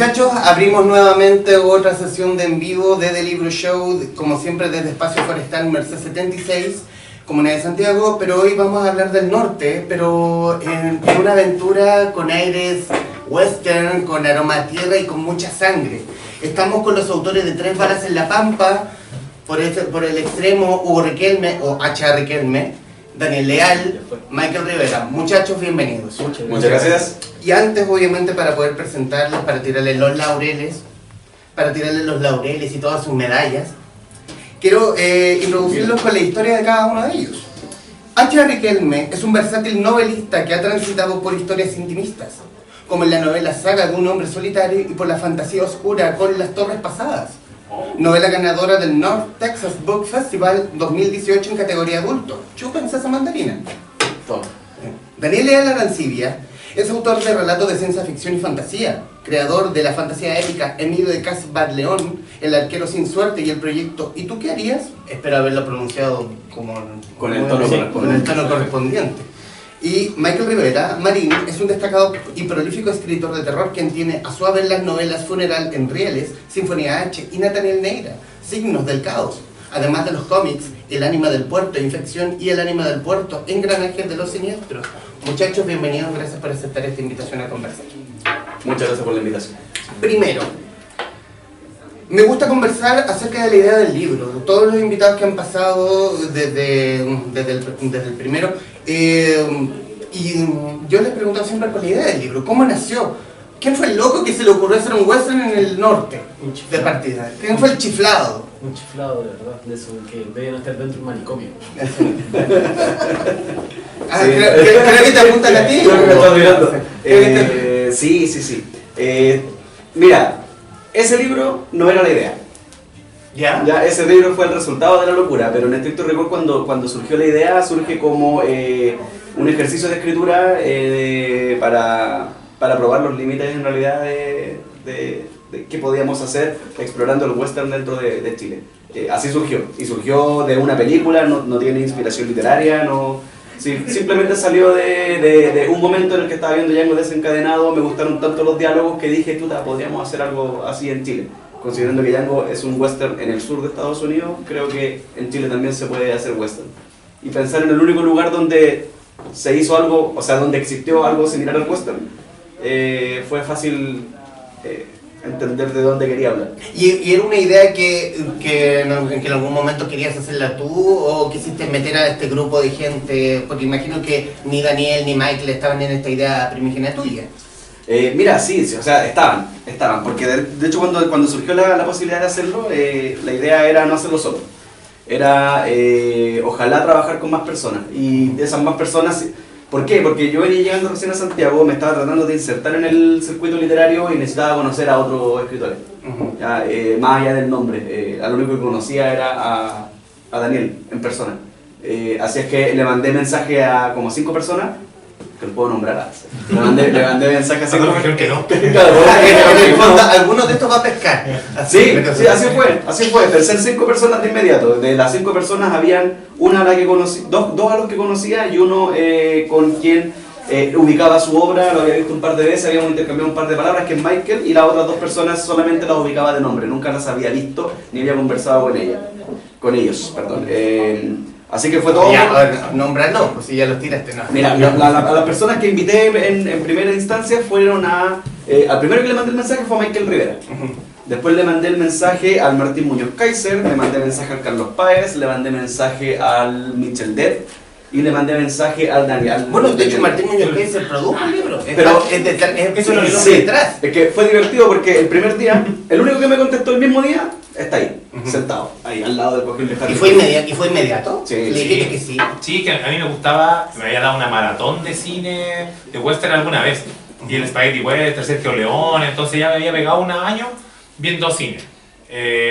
Muchachos, abrimos nuevamente otra sesión de en vivo de The Libro Show, como siempre desde Espacio Forestal Merced 76, Comunidad de Santiago, pero hoy vamos a hablar del norte, pero en una aventura con aires western, con aroma a tierra y con mucha sangre. Estamos con los autores de Tres Balas en la Pampa, por el extremo Hugo Riquelme, o H.A. Riquelme, Daniel Leal, Michael Rivera. Muchachos, bienvenidos. Muchas gracias. Y antes, obviamente, para poder presentarles, para tirarles los laureles y todas sus medallas, quiero introducirlos con la historia de cada uno de ellos. H.A. Riquelme es un versátil novelista que ha transitado por historias intimistas, como en la novela Saga de un hombre solitario y por la fantasía oscura con Las Torres Pasadas, novela ganadora del North Texas Book Festival 2018 en categoría adulto. Chúpense esa mandarina. Daniel Leal Arancibia es autor de relatos de ciencia ficción y fantasía, creador de la fantasía épica Emilio de Cas León, El arquero sin suerte y el proyecto ¿Y tú qué harías? Espero haberlo pronunciado con el tono correspondiente. Y Michael Rivera Marín es un destacado y prolífico escritor de terror quien tiene a su haber las novelas Funeral en Rieles, Sinfonía H y Nathaniel Neira, Signos del Caos, además de los cómics El ánima del puerto, Infección y El ánima del puerto, Engranajes de los siniestros. Muchachos, bienvenidos, gracias por aceptar esta invitación a conversar. Muchas gracias por la invitación. Primero, me gusta conversar acerca de la idea del libro. Todos los invitados que han pasado desde el primero, y yo les pregunto siempre por la idea del libro. ¿Cómo nació? ¿Quién fue el loco que se le ocurrió hacer un western en el norte de partida? ¿Quién fue el chiflado? Un chiflado, de verdad, de eso que deben estar dentro de un manicomio. Sí. Creo que te apuntan a ti. Creo que me estás mirando. Sí. Mira, ese libro no era la idea. ¿Ya? Ese libro fue el resultado de la locura, pero en estricto rigor cuando surgió la idea, surge como un ejercicio de escritura para probar los límites en realidad de qué podíamos hacer explorando el western dentro de Chile. Así surgió, y surgió de una película, no tiene inspiración literaria, simplemente salió de un momento en el que estaba viendo Django Desencadenado, me gustaron tanto los diálogos que dije, podríamos hacer algo así en Chile. Considerando que Django es un western en el sur de Estados Unidos, creo que en Chile también se puede hacer western. Y pensar en el único lugar donde se hizo algo, o sea, donde existió algo similar al western, fue fácil entender de dónde quería hablar. ¿Y era una idea que en algún momento querías hacerla tú o quisiste meter a este grupo de gente? Porque imagino que ni Daniel ni Michael estaban en esta idea primigenia tuya. Mira, sí, o sea, estaban, porque de hecho cuando surgió la posibilidad de hacerlo, la idea era no hacerlo solo. Era ojalá trabajar con más personas, y de esas más personas, ¿por qué? Porque yo venía llegando recién a Santiago, me estaba tratando de insertar en el circuito literario y necesitaba conocer a otros escritores, ya, más allá del nombre. Lo único que conocía era a Daniel en persona. Así es que le mandé mensaje a como 5 personas, que lo puedo nombrar. Le mandé mensaje a 5 personas. que no. Algunos de estos va a pescar. Sí, así fue. Pensé en 5 personas de inmediato. De las 5 personas habían una a la que conocí, dos a los que conocía y uno con quien ubicaba su obra, lo había visto un par de veces, habíamos intercambiado un par de palabras, que es Michael, y las otras 2 personas solamente las ubicaba de nombre, nunca las había visto ni había conversado con ellos. Así que fue todo. Ya, nómbralos, pues si ya los tiraste, no. Mira, las personas que invité en primera instancia fueron al primero que le mandé el mensaje fue a Michael Rivera. Después le mandé el mensaje al Martín Muñoz Kaiser, le mandé mensaje al Carlos Páez, le mandé mensaje al Michel Dev y le mandé mensaje al Daniel. Bueno, de hecho Martín Muñoz Kaiser produjo el libro. Pero eso no es detrás. Es que fue divertido porque el primer día, el único que me contestó el mismo día, está ahí, sentado, ahí al lado del cojín de Harry. ¿Y fue inmediato? Sí. Le dijiste que sí. Sí, que a mí me gustaba, me había dado una maratón de cine, de western alguna vez. Y el Spaghetti Western, Sergio Leone, entonces ya me había pegado un año viendo cine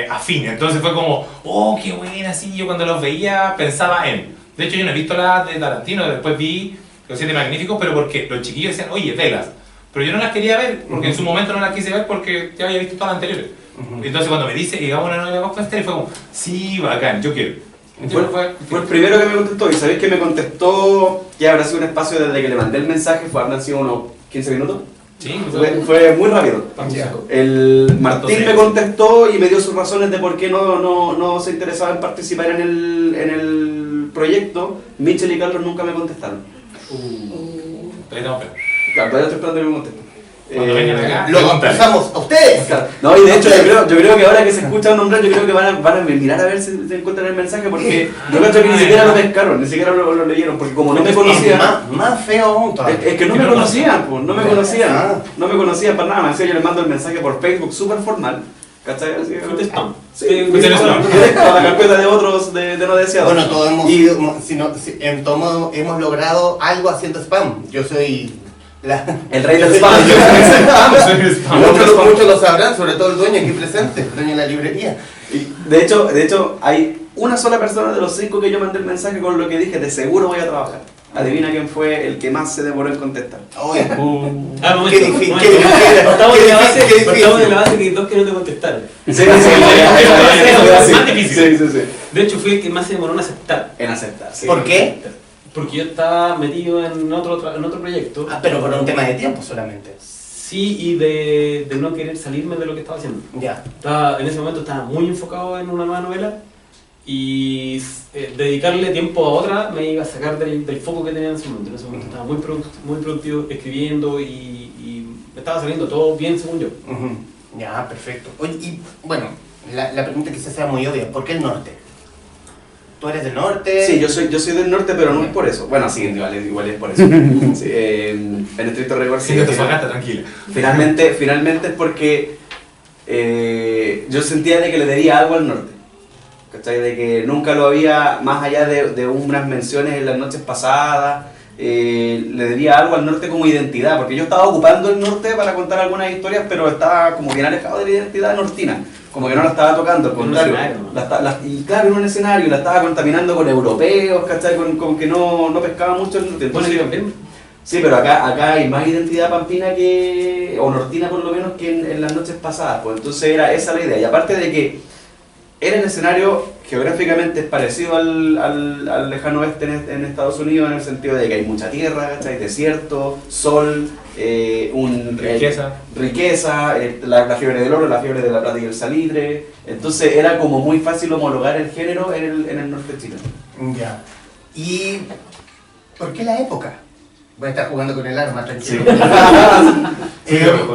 afines. Entonces fue como, oh, qué buena, así. Yo cuando los veía pensaba en. De hecho, yo no he visto las de Tarantino, después vi Los Siete Magníficos, pero porque los chiquillos decían, oye, velas. Pero yo no las quería ver, porque en su momento no las quise ver porque ya había visto todas las anteriores. Entonces cuando me dice, llegamos a una nueva blockbuster, fue como, sí, bacán, yo quiero. Fue el primero que me contestó, y sabéis que me contestó, que habrá sido un espacio desde que le mandé el mensaje, habrán sido unos 15 minutos. Sí, Fue muy rápido. Ya. El Martín Entonces- me contestó y me dio sus razones de por qué no se interesaba en participar en el proyecto. Mitchell y Carlos nunca me contestaron. Todavía estamos esperando. Claro, todavía estoy esperando que me contesten. Cuando vengan acá, Lo pregúntale. pasamos a ustedes. Claro. No, y de hecho yo creo que ahora que se escucha nombrar, yo creo que van a mirar a ver si se encuentran el mensaje, porque yo creo que ni siquiera lo pescaron, ni siquiera lo leyeron, porque como no me conocían, Más feo aún todavía. es que no me conocían, pues, no me Ah. conocían, no me conocían para nada, me decía, yo les mando el mensaje por Facebook súper formal, ¿cachai? Así, Fuiste spam. Sí, Fuiste spam. directo a la carpeta de otros de no deseados. Bueno, todos hemos Y- sido, en todo modo, hemos logrado algo haciendo spam. Yo soy el rey del spam. Muchos lo sabrán, sobre todo el dueño aquí presente, el dueño de la librería. Y de hecho, hay una sola persona de los 5 que yo mandé el mensaje con lo que dije, de seguro voy a trabajar. Adivina quién fue el que más se demoró en contestar. Oye, Momento, qué difícil, momento. qué difícil, Partamos qué de la difícil, base, qué difícil. partamos de la base que dos que no te contestaron. Sí, sí, es más difícil. Sí. De hecho, fui el que más se demoró en aceptar. En aceptar, sí. ¿Por qué? Porque yo estaba metido en otro proyecto. Pero por un tema de tiempo solamente. Sí, y de no querer salirme de lo que estaba haciendo. Ya. En ese momento estaba muy enfocado en una nueva novela y dedicarle tiempo a otra me iba a sacar del foco que tenía en ese momento. En ese momento estaba muy productivo escribiendo y me estaba saliendo todo bien según yo. Ujú. Ya, perfecto. Oye, y bueno, la pregunta quizás sea muy obvia. ¿Por qué el norte? ¿Tú eres del norte? Sí, yo soy del norte, pero no es por eso. Bueno, sí, igual es por eso. Sí, en estricto rigor, Sí, sí. que te sacaste, tranquila. Finalmente es porque yo sentía de que le debía algo al norte. ¿Cachai? De que nunca lo había, más allá de unas menciones en las noches pasadas, le debía algo al norte como identidad, porque yo estaba ocupando el norte para contar algunas historias, pero estaba como bien alejado de la identidad nortina, como que no la estaba tocando, al En un contrario. escenario, ¿no? Y claro, en un escenario, la estaba contaminando con europeos, ¿cachai? Con que no pescaba mucho el norte. Bueno, Entonces, yo también. sí, pero acá hay más identidad pampina o nortina por lo menos que en las noches pasadas, pues entonces era esa la idea. Y aparte de que era el escenario geográficamente es parecido al lejano oeste en Estados Unidos, en el sentido de que hay mucha tierra, ¿cachai? Desierto, sol, riqueza, la fiebre del oro, la fiebre de la plata y el salitre. Entonces era como muy fácil homologar el género en el norte chileno. Ya. ¿Y por qué la época? Voy a estar jugando con el arma, tranquilo.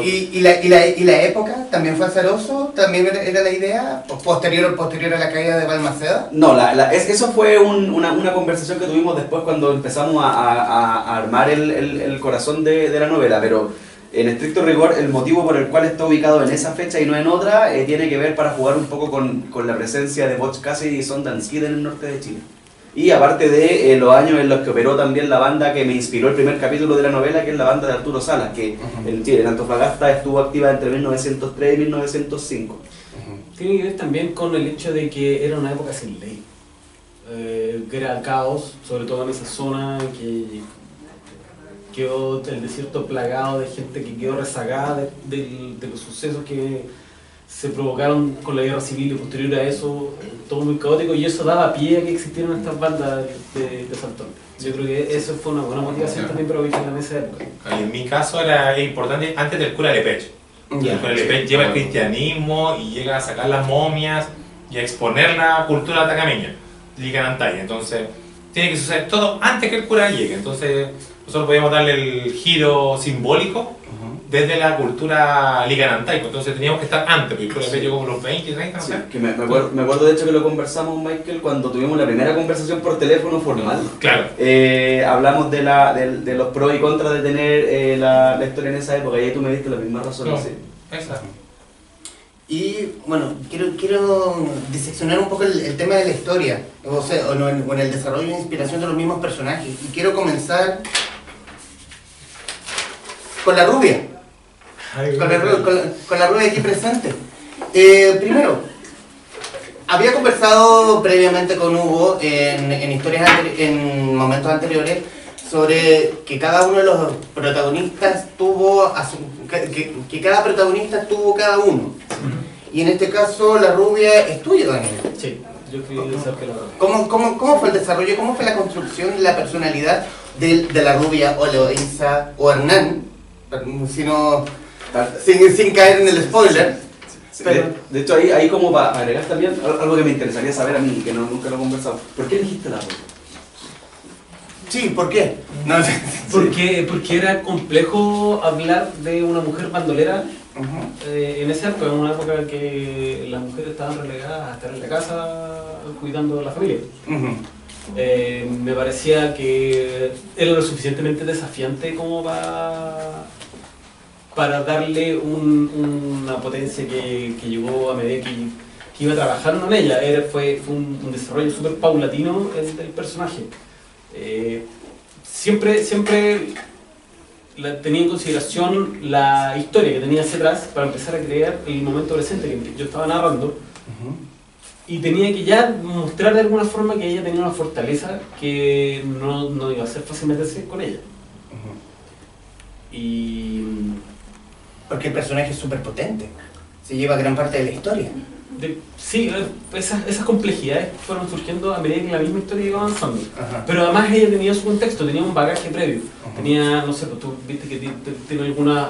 ¿Y la época también fue azaroso? ¿También era la idea? ¿Posterior a la caída de Balmaceda? No, eso fue una conversación que tuvimos después cuando empezamos a armar el corazón de la novela, pero en estricto rigor el motivo por el cual está ubicado en esa fecha y no en otra tiene que ver para jugar un poco con la presencia de Butch Cassidy y Sundance Kid en el norte de Chile. Y aparte de los años en los que operó también la banda que me inspiró el primer capítulo de la novela, que es la banda de Arturo Salas, que en Chile, en Antofagasta, estuvo activa entre 1903 y 1905. Tiene que ver también con el hecho de que era una época sin ley, que era el caos, sobre todo en esa zona, que quedó el desierto plagado de gente que quedó rezagada de los sucesos que se provocaron con la guerra civil y posterior a eso, todo muy caótico, y eso daba pie a que existieran estas bandas de Saltón. Yo creo que eso fue una buena motivación también para ubicarla en esa época. En mi caso era importante antes del cura Lepech. El cura Lepech lleva el cristianismo y llega a sacar las momias y a exponer la cultura atacameña, Licanantay. Entonces, tiene que suceder todo antes que el cura llegue. Entonces, nosotros podíamos darle el giro simbólico desde la cultura licanantaico. Entonces, teníamos que estar antes, porque el cura Lepech llegó como los 20, 30, no sé. Sí, que me acuerdo de hecho que lo conversamos, Michael, cuando tuvimos la primera conversación por teléfono formal. Claro. Hablamos de los pros y contras de tener la historia en esa época y ahí tú me diste la misma razón. No, Sí. exacto. Y bueno, quiero diseccionar un poco el tema de la historia, o sea, o en el desarrollo e inspiración de los mismos personajes. Y quiero comenzar con la rubia, con la rubia aquí presente. Primero, había conversado previamente con Hugo en momentos anteriores sobre que cada uno de los protagonistas tuvo que cada protagonista tuvo cada uno. Y en este caso la rubia es tuya, Daniel. Sí, yo creo que esa fue la verdad. ¿Cómo fue el desarrollo? ¿Cómo fue la construcción de la personalidad de la rubia o Eloísa o Hernán sino sin caer en el spoiler. Sí, Pero- de hecho, ahí como para agregar también algo que me interesaría saber a mí, que nunca lo he conversado. ¿Por qué elegiste la ropa? Sí, ¿por qué? No sé. Porque era complejo hablar de una mujer bandolera Ujú. en esa época, en una época que las mujeres estaban relegadas a estar en la casa cuidando de la familia. Ujú. Me parecía que era lo suficientemente desafiante como para darle una potencia que llegó a medida que iba trabajando en ella. Fue un desarrollo súper paulatino del personaje. Siempre tenía en consideración la historia que tenía hacia atrás para empezar a crear el momento presente que yo estaba narrando. Ujú. Y tenía que ya mostrar de alguna forma que ella tenía una fortaleza que no iba a ser fácil meterse con ella. Ujú. Y Porque el personaje es súper potente. Se lleva gran parte de la historia. sí, esas complejidades fueron surgiendo a medida que la misma historia iba avanzando. Ajá. Pero además ella tenía su contexto, tenía un bagaje previo. Ajá. Tenía, no sé, pues tú viste que tiene algunas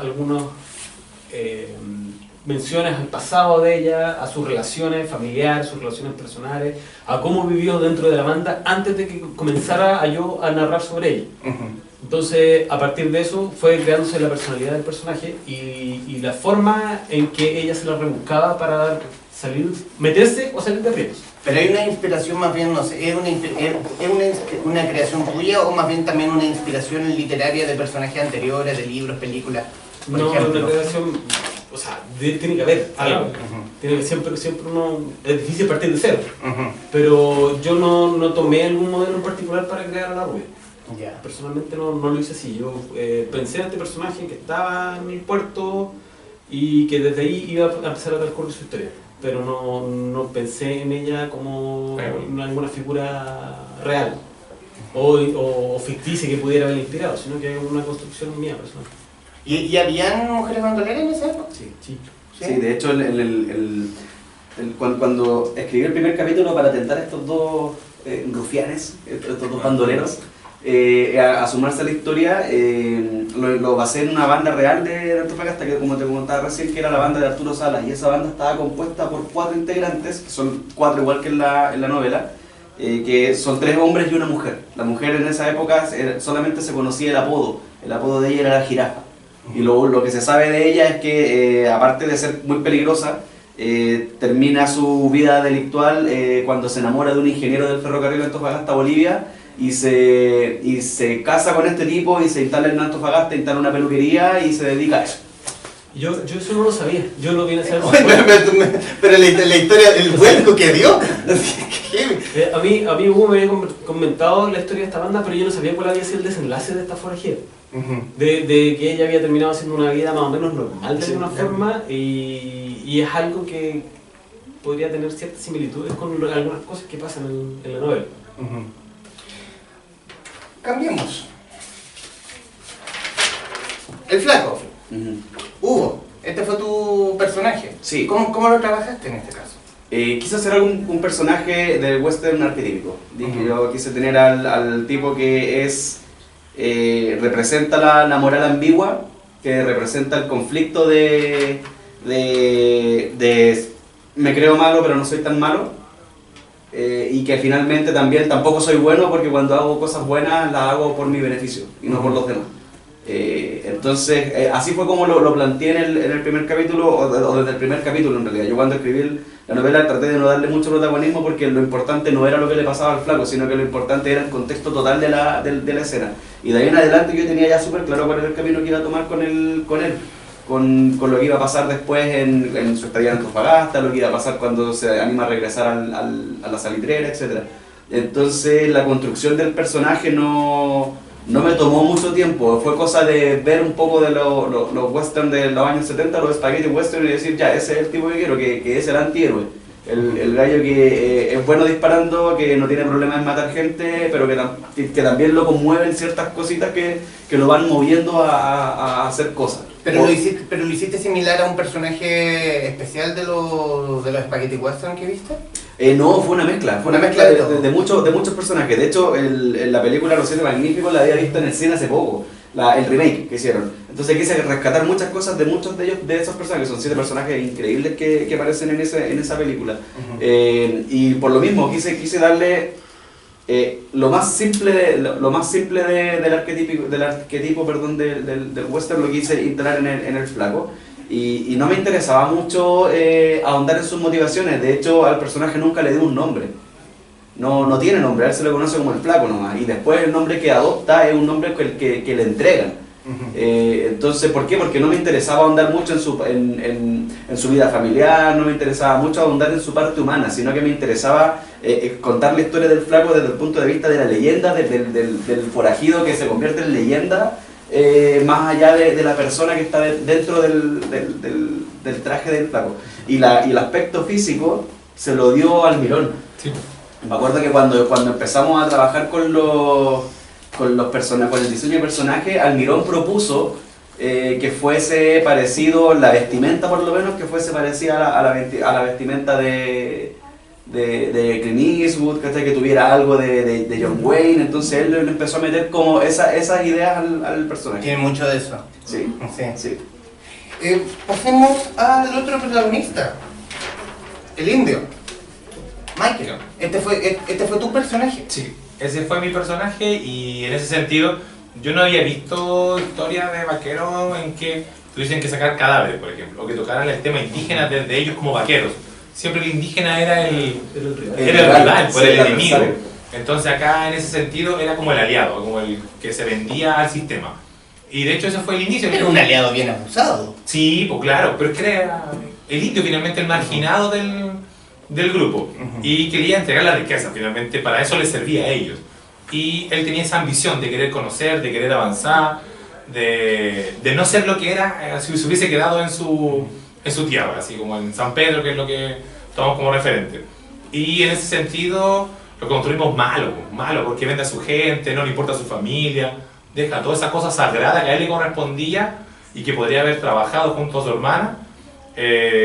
menciones al pasado de ella, a sus relaciones familiares, sus relaciones personales, a cómo vivió dentro de la banda antes de que comenzara yo a narrar sobre ella. Ujú. Entonces, a partir de eso, fue creándose la personalidad del personaje y la forma en que ella se la rebuscaba para meterse o salir de aprietos. Pero hay una inspiración más bien, no sé, ¿es una creación tuya o más bien también una inspiración literaria de personajes anteriores, de libros, películas, por No, ejemplo? una creación, o sea, tiene que haber algo. Ujú. Tiene que siempre uno, es difícil partir de cero. Ujú. Pero yo no tomé algún modelo en particular para crear a la rubia. Ya. Personalmente no lo hice así. Yo pensé en este personaje que estaba en el puerto y que desde ahí iba a empezar a transcurrir su historia. Pero no pensé en ella como en alguna figura real o ficticia que pudiera haber inspirado, sino que es una construcción mía personal. ¿Y habían mujeres bandoleras en esa época? Sí. Sí, de hecho, cuando escribí el primer capítulo para tentar estos dos rufianes, estos dos bandoleros, a sumarse a la historia, lo basé en una banda real de Antofagasta, que como te comentaba recién, que era la banda de Arturo Salas, y esa banda estaba compuesta por 4 integrantes, que son 4 igual que en la novela, que son 3 hombres y una mujer. La mujer en esa época solamente se conocía el apodo de ella era la jirafa. Y lo que se sabe de ella es que, aparte de ser muy peligrosa, termina su vida delictual cuando se enamora de un ingeniero del ferrocarril de Antofagasta, Bolivia, y se casa con este tipo y se instala en Antofagasta, instala una peluquería y se dedica a eso. Yo eso no lo sabía, yo lo vine a saber Oye, después. pero la historia, el vuelco que dio. Qué heavy. A mí Hugo me había comentado la historia de esta banda, pero yo no sabía cuál había sido el desenlace de esta forajera. Ujú. De que ella había terminado haciendo una vida más o menos normal de Sí, alguna claro. forma y es algo que podría tener ciertas similitudes con algunas cosas que pasan en la novela. Ujú. Cambiemos. El flaco. Hugo, este fue tu personaje. Sí. ¿Cómo lo trabajaste en este caso? Quise hacer un personaje del western arquetípico. Dije, yo quise tener al tipo que representa la moral ambigua, que representa el conflicto de me creo malo pero no soy tan malo, y que finalmente también tampoco soy bueno porque cuando hago cosas buenas las hago por mi beneficio y no por los demás. Entonces, así fue como lo planteé en el primer capítulo, o desde el primer capítulo en realidad. Yo cuando escribí la novela traté de no darle mucho protagonismo porque lo importante no era lo que le pasaba al flaco, sino que lo importante era el contexto total de la escena. Y de ahí en adelante yo tenía ya súper claro cuál era el camino que iba a tomar con él, con lo que iba a pasar después en su estadía en Antofagasta, lo que iba a pasar cuando se anima a regresar a la salitrera, etc. Entonces la construcción del personaje no me tomó mucho tiempo, fue cosa de ver un poco de los western de los años 70, los spaghetti western, y decir, ya, ese es el tipo que quiero, que es el antihéroe. El gallo que es bueno disparando, que no tiene problemas en matar gente, pero que también lo conmueven ciertas cositas que lo van moviendo a hacer cosas. Pero lo hiciste similar a un personaje especial de los Spaghetti Western que viste. No, fue una mezcla de todo. de muchos personajes. De hecho, la película Los Siete Magníficos la había visto en el cine hace poco. el remake que hicieron. Entonces quise rescatar muchas cosas de muchos de ellos, de esos personajes, son 7 personajes increíbles que aparecen en esa película. Y por lo mismo quise darle lo más simple del arquetipo perdón, del western, lo quise instalar en el flaco. Y no me interesaba mucho ahondar en sus motivaciones. De hecho, al personaje nunca le di un nombre. No tiene nombre, a él se le conoce como el flaco nomás. Y después el nombre que adopta es un nombre que le entregan. Entonces, ¿por qué? Porque no me interesaba ahondar mucho en su vida familiar, no me interesaba mucho ahondar en su parte humana, sino que me interesaba contar la historia del flaco desde el punto de vista de la leyenda, del forajido que se convierte en leyenda, más allá de la persona que está dentro del traje del flaco. Y el aspecto físico se lo dio Almirón. Sí. Me acuerdo que cuando empezamos a trabajar con el diseño de personaje, Almirón propuso que fuese parecido, la vestimenta por lo menos, que fuese parecida a la vestimenta de Clint Eastwood, que tuviera algo de John Wayne. Entonces él le empezó a meter como esas ideas al personaje. Tiene mucho de eso. Sí, Sí. sí. Pasemos al otro protagonista, el indio, Michael. Este fue tu personaje. Sí, ese fue mi personaje y en ese sentido yo no había visto historias de vaqueros en que tuviesen que sacar cadáveres, por ejemplo, o que tocaran el tema indígena de ellos como vaqueros. Siempre el indígena era el rival, sí, el enemigo. adversario. Entonces acá en ese sentido era como el aliado, como el que se vendía al sistema. Y de hecho ese fue el inicio. Era un aliado bien abusado. Sí, pues claro, pero es que era el indio finalmente el marginado del grupo y quería entregar la riqueza finalmente, para eso les servía a ellos. Y él tenía esa ambición de querer conocer, de querer avanzar, de no ser lo que era si se hubiese quedado en su tierra, así como en San Pedro, que es lo que tomamos como referente. Y en ese sentido lo construimos malo, porque vende a su gente, no le importa a su familia, deja toda esa cosa sagrada que a él le correspondía y que podría haber trabajado junto a su hermana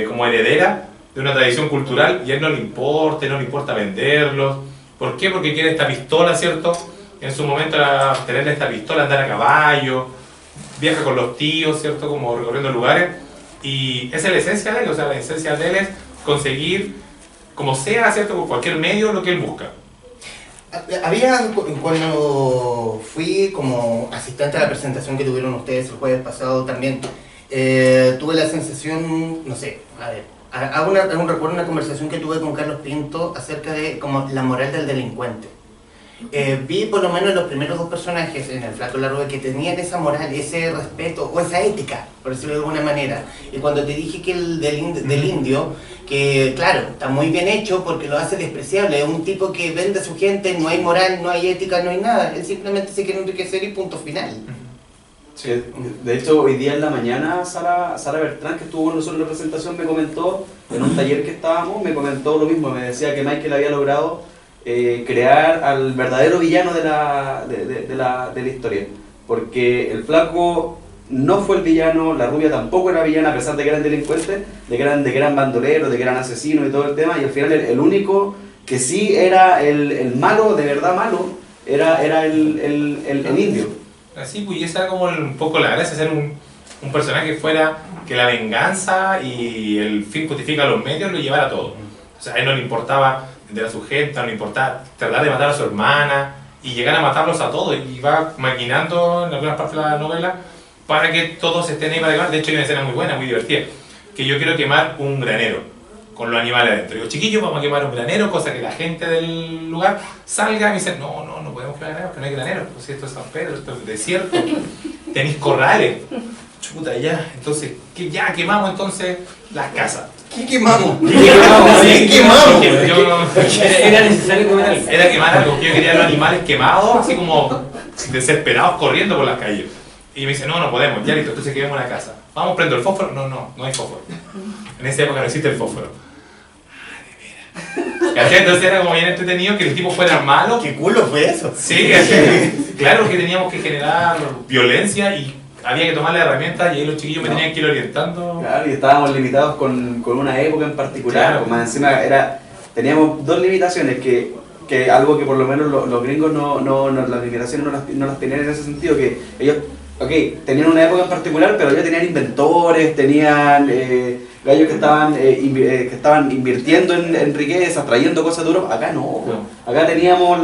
como heredera de una tradición cultural, y a él no le importa venderlos. ¿Por qué? Porque quiere esta pistola, ¿cierto? En su momento era tener esta pistola, andar a caballo, viaja con los tíos, ¿cierto? Como recorriendo lugares, y esa es la esencia de él, o sea, la esencia de él es conseguir, como sea, ¿cierto? Por cualquier medio, lo que él busca. Cuando fui como asistente a la presentación que tuvieron ustedes el jueves pasado también, tuve la sensación, no sé, a ver, hago un recuerdo, una conversación que tuve con Carlos Pinto acerca de como la moral del delincuente. Vi por lo menos los primeros 2 personajes en el Flaco y la Rubia que tenían esa moral, ese respeto o esa ética, por decirlo de alguna manera. Y cuando te dije que el del indio, que claro, está muy bien hecho porque lo hace despreciable, es un tipo que vende a su gente, no hay moral, no hay ética, no hay nada, él simplemente se quiere enriquecer y punto final. Sí. De hecho, hoy día en la mañana Sara Bertrán, que estuvo con nosotros en la presentación, me comentó, en un taller que estábamos, me comentó lo mismo, me decía que Michael había logrado crear al verdadero villano de la historia, porque el flaco no fue el villano, la rubia tampoco era villana, a pesar de que eran delincuentes, de que eran bandoleros, de que eran asesinos y todo el tema, y al final el único que sí era el malo, de verdad malo, era el indio. Así, pues, y esa era como un poco la gracia, ser un personaje que fuera, que la venganza y el fin justifica los medios, lo llevara todo. O sea, a él no le importaba vender a su gente, no le importaba tratar de matar a su hermana y llegar a matarlos a todos, y va maquinando en algunas partes de la novela para que todos estén ahí para quemar. De hecho hay una escena muy buena, muy divertida, que yo quiero quemar un granero con los animales adentro. Digo, chiquillos, vamos a quemar un granero, cosa que la gente del lugar salga y me dice, no podemos quemar graneros, que no hay graneros, pues esto es San Pedro, esto es desierto, tenéis corrales. Chuta, ya, entonces, ya quemamos entonces las casas. ¿Qué quemamos? ¿Qué quemamos? Era necesario comer algo. Era quemar algo, yo quería los animales quemados, así como desesperados corriendo por las calles. Y me dice, no podemos, ya listo, entonces quememos la casa. Vamos, prendo el fósforo. No hay fósforo. En esa época no existe el fósforo. ¿Cachai? Entonces era como bien entretenido que el tipo fuera malo. ¿Qué culo fue eso? Sí, ¿cachai? Claro que teníamos que generar violencia y había que tomar la herramienta, y ahí los chiquillos me tenían que ir orientando. Claro, y estábamos limitados con una época en particular. Claro. Más encima teníamos 2 limitaciones, que algo que por lo menos los gringos las limitaciones no las tenían en ese sentido, que ellos ok, tenían una época en particular, pero ya tenían inventores, tenían gallos que estaban invirtiendo en riquezas, trayendo cosas de Europa. Acá no. Acá teníamos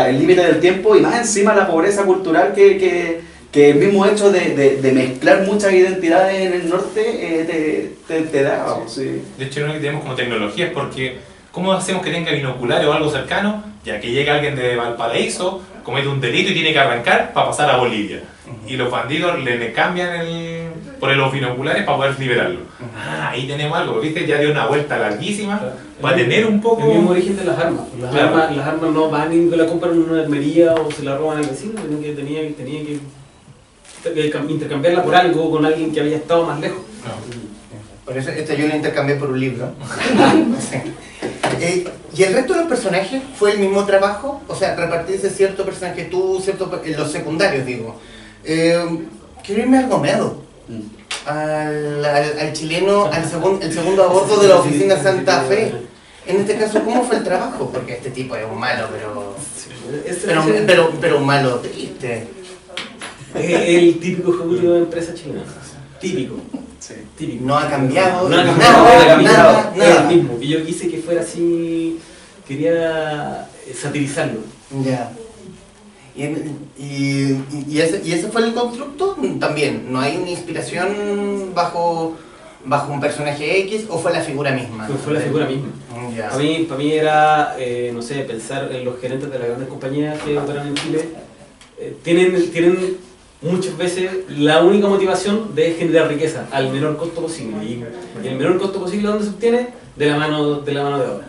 el límite del tiempo y más encima la pobreza cultural que el mismo hecho de mezclar muchas identidades en el norte te da. Sí. De hecho, no es que tenemos como tecnologías, porque ¿cómo hacemos que tenga binoculares o algo cercano? Ya que llega alguien de Valparaíso, comete un delito y tiene que arrancar para pasar a Bolivia. Y los bandidos le cambian por los binoculares para poder liberarlo. Ahí tenemos algo, ¿viste? Ya dio una vuelta larguísima para tener un poco... El mismo origen de las armas. Las armas no van y la compran en una armería o se la roban al vecino, sino que tenía que intercambiarla por algo con alguien que había estado más lejos. Por eso yo lo intercambié por un libro. ¿Y el resto de los personajes fue el mismo trabajo? O sea, repartirse cierto personaje tú, los secundarios, digo. Quiero irme al Gomedo, al chileno, el segundo a bordo de la oficina Santa Fe. En este caso, ¿cómo fue el trabajo? Porque este tipo es un malo, pero un malo triste. El típico ejecutivo de empresa chilena. Típico. Sí. Típico. No ha cambiado, nada. nada. El mismo. Y yo quise que fuera así, quería satirizarlo. Ya. ¿Y ese fue el constructo? También, ¿no hay una inspiración bajo un personaje X o fue la figura misma? Fue la figura misma. Ya. Para mí era, no sé, pensar en los gerentes de las grandes compañías que operan en Chile. Tienen muchas veces la única motivación de generar riqueza al menor costo posible. Y el menor costo posible, ¿dónde se obtiene? De la mano de obra.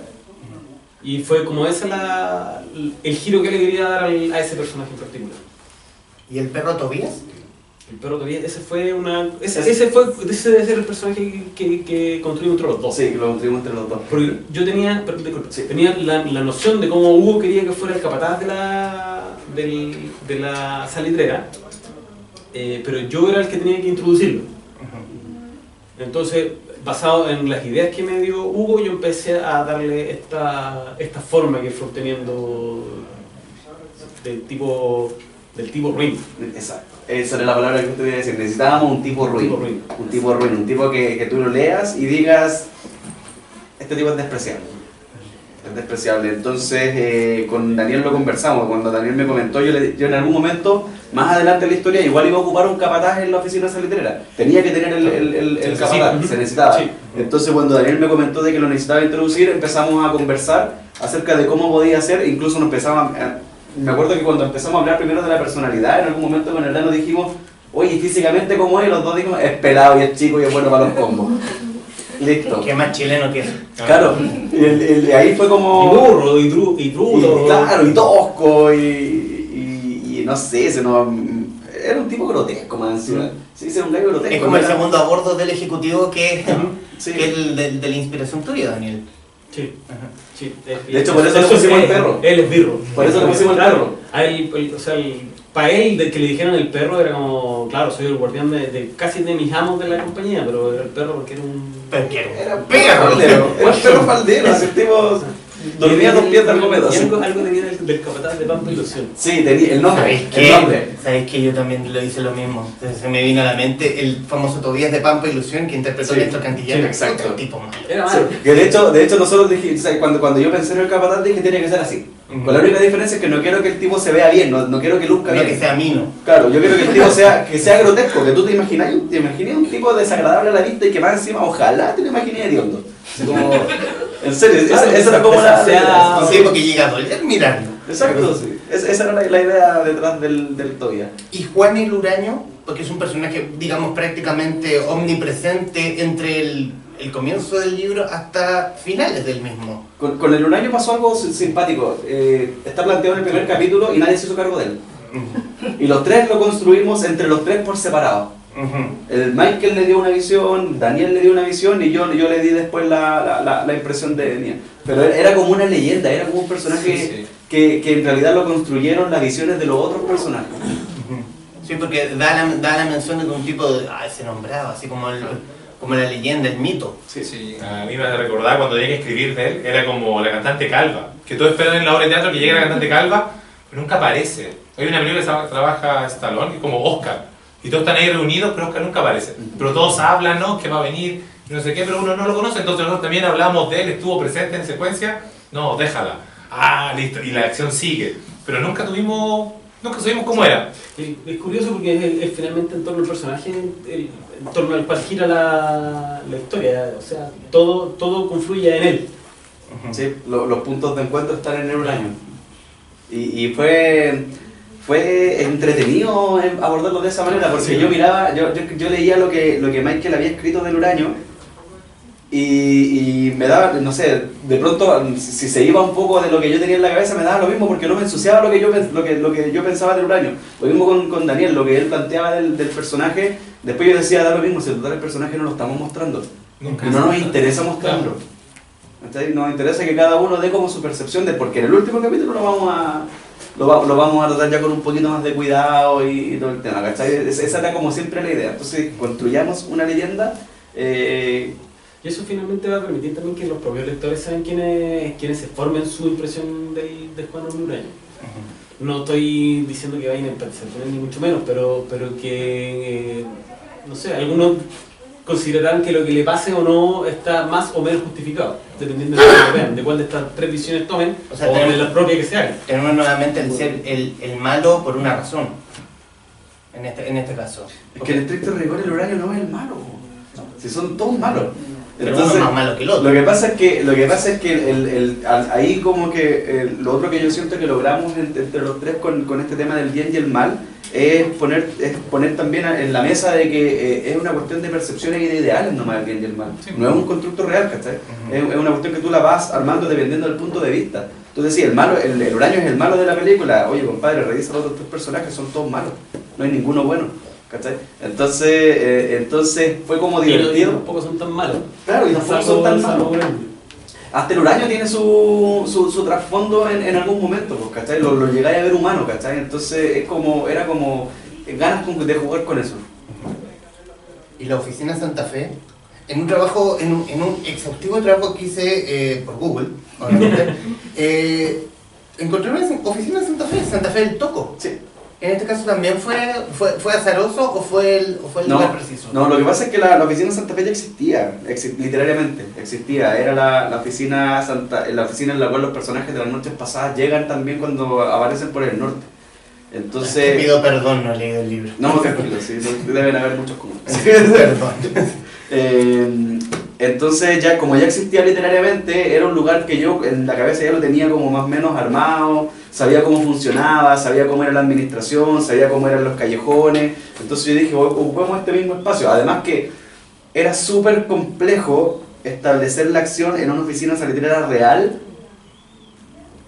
Y fue como ese el giro que le quería dar a ese personaje en particular. ¿Y el perro Tobías? El perro Tobías, ese debe ser el personaje que construimos entre los dos. Sí, lo construimos entre los dos. Porque yo tenía la noción de cómo Hugo quería que fuera el capataz de la salitrera, pero yo era el que tenía que introducirlo. Entonces, basado en las ideas que me dio Hugo, yo empecé a darle esta forma que fue obteniendo del tipo ruin. Exacto. Esa era la palabra que usted iba a decir. Necesitábamos un tipo ruin. Un tipo ruin. Un tipo que tú lo leas y digas, este tipo es despreciable. Es despreciable. Entonces, con Daniel lo conversamos. Cuando Daniel me comentó, yo en algún momento, más adelante en la historia, igual iba a ocupar un capataz en la oficina salitrera. Tenía que tener el capataz, se necesitaba. Sí. Entonces, cuando Daniel me comentó de que lo necesitaba introducir, empezamos a conversar acerca de cómo podía ser. Incluso me acuerdo que cuando empezamos a hablar primero de la personalidad, en algún momento con el nos dijimos, oye, físicamente cómo es, y los dos dijimos, es pelado y es chico y es bueno para los combos. Listo. ¿Qué más chileno que eso? Claro, y ahí fue como... Y burro, y bruto. Claro, y tosco, y no sé, era un tipo grotesco, más encima. Sí, era un gallo grotesco. Es como el segundo a bordo del ejecutivo que Sí. es el de la inspiración tuya, Daniel. Sí. Sí. De hecho, por eso le pusimos el perro. Él es birro. Por eso le pusimos el perro. Para él, de que le dijeran el perro, era como, claro, soy el guardián casi de mis amos de la compañía, pero era el perro porque era un... Era perro faldero. Era perro faldero, así tipo... Dormía dos pies del comedor. Y algo tenía del capataz de Pampa Ilusión. Sí, tenía el nombre. ¿Sabéis que yo también lo hice lo mismo? Entonces se me vino a la mente el famoso Tobías de Pampa Ilusión que interpretó Néstor Cantillana. Sí, exacto. Otro tipo malo. Era malo. Sí, que de hecho nosotros dijimos, o sea, cuando yo pensé en el capataz dije que tenía que ser así. Con la única diferencia es que no quiero que el tipo se vea bien, no quiero que luzca bien. Que sea mino. Claro, yo quiero que el tipo sea grotesco, que tú te imaginas un tipo desagradable a la vista y que más encima, ojalá te lo imagines hediondo. Así como, en serio, esa era como la idea. Sí, porque llega a doler mirarlo. Exacto, sí. Esa era la idea detrás del Tobías. Y Juan el Huraño, porque es un personaje, digamos, prácticamente omnipresente entre el comienzo del libro hasta finales del mismo. Con el Huraño pasó algo simpático. Está planteado en el primer capítulo y nadie se hizo cargo de él. Y los tres lo construimos entre los tres por separado. El Michael le dio una visión, Daniel le dio una visión y yo le di después la impresión de mía. Pero era como una leyenda, era como un personaje que en realidad lo construyeron las visiones de los otros personajes. Sí, porque da la mención de que un tipo se nombraba, así como la leyenda, el mito. Sí. A mí me recordaba cuando llegué a escribir de él, era como la cantante calva. Que todos esperan en la obra de teatro que llegue la cantante calva pero nunca aparece. Hay una película que trabaja Stallone, que es como Oscar, y todos están ahí reunidos, pero Oscar nunca aparece. Pero todos hablan, ¿no? Que va a venir, no sé qué, pero uno no lo conoce, entonces nosotros también hablamos de él, estuvo presente en secuencia, no, déjala. Ah, listo, y la acción sigue. Pero nunca supimos cómo era. Es curioso porque es finalmente en torno al personaje, en torno al cual gira la historia, o sea, todo confluye en él. Sí, los puntos de encuentro están en el Uranio. Y fue entretenido abordarlo de esa manera, porque yo miraba, yo leía lo que Michael había escrito del Uranio y me daba, no sé, de pronto si se iba un poco de lo que yo tenía en la cabeza me daba lo mismo porque no me ensuciaba lo que yo pensaba del Uranio. Lo mismo con Daniel, lo que él planteaba del personaje, después yo decía, da lo mismo, si el personaje no lo estamos mostrando. Nunca. Y no nos interesa mostrarlo. ¿Cachai? Nos interesa que cada uno dé como su percepción de, porque en el último capítulo lo vamos a tratar ya con un poquito más de cuidado y todo el tema, ¿cachai? Esa era como siempre la idea. Entonces construyamos una leyenda. Y eso finalmente va a permitir también que los propios lectores sean quienes se formen su impresión de Juan Uraño. No estoy diciendo que vayan a percepcionar ni mucho menos, pero que, no sé, algunos considerarán que lo que le pase o no está más o menos justificado, dependiendo de lo que vean, de cuál de estas tres visiones tomen, O sea, de la propia que se haga. Tenemos nuevamente el ser el malo por una razón, en este caso. Es que en estricto rigor el Uranio no es el malo. Si son todos malos. Pero uno es más malo que el otro. Lo que pasa es que ahí como que lo otro que yo siento que logramos entre los tres con este tema del bien y el mal es poner también en la mesa de que es una cuestión de percepciones y de ideales nomás el bien y el mal. Sí. No es un constructo real, ¿cachai? Es una cuestión que tú la vas armando dependiendo del punto de vista. Entonces sí, el Uranio es el malo de la película. Oye, compadre, revisa los otros tres personajes, son todos malos. No hay ninguno bueno. ¿Cachai? Entonces fue como divertido. Y tampoco son tan malos. Claro, y tampoco son tan malos. Hasta el Uranio tiene su trasfondo en algún momento, pues, ¿cachai? Lo llegáis a ver humano, ¿cachai? Entonces era como ganas de jugar con eso. Y la oficina Santa Fe, en un exhaustivo trabajo que hice por Google, obviamente, encontré una oficina Santa Fe del Toco. Sí. En este caso también fue azaroso o fue el lugar preciso. No, lo que pasa es que la oficina Santa Fe ya existía, literalmente existía. Era la oficina en la cual los personajes de las noches pasadas llegan también cuando aparecen por el norte. Entonces. Te pido perdón, no he leído el libro. No, tranquilo, sí, deben haber muchos comunes. Perdón. Entonces como ya existía literariamente, era un lugar que yo en la cabeza ya lo tenía como más o menos armado, sabía cómo funcionaba, sabía cómo era la administración, sabía cómo eran los callejones. Entonces yo dije, ocupemos este mismo espacio. Además que era súper complejo establecer la acción en una oficina salitrera real,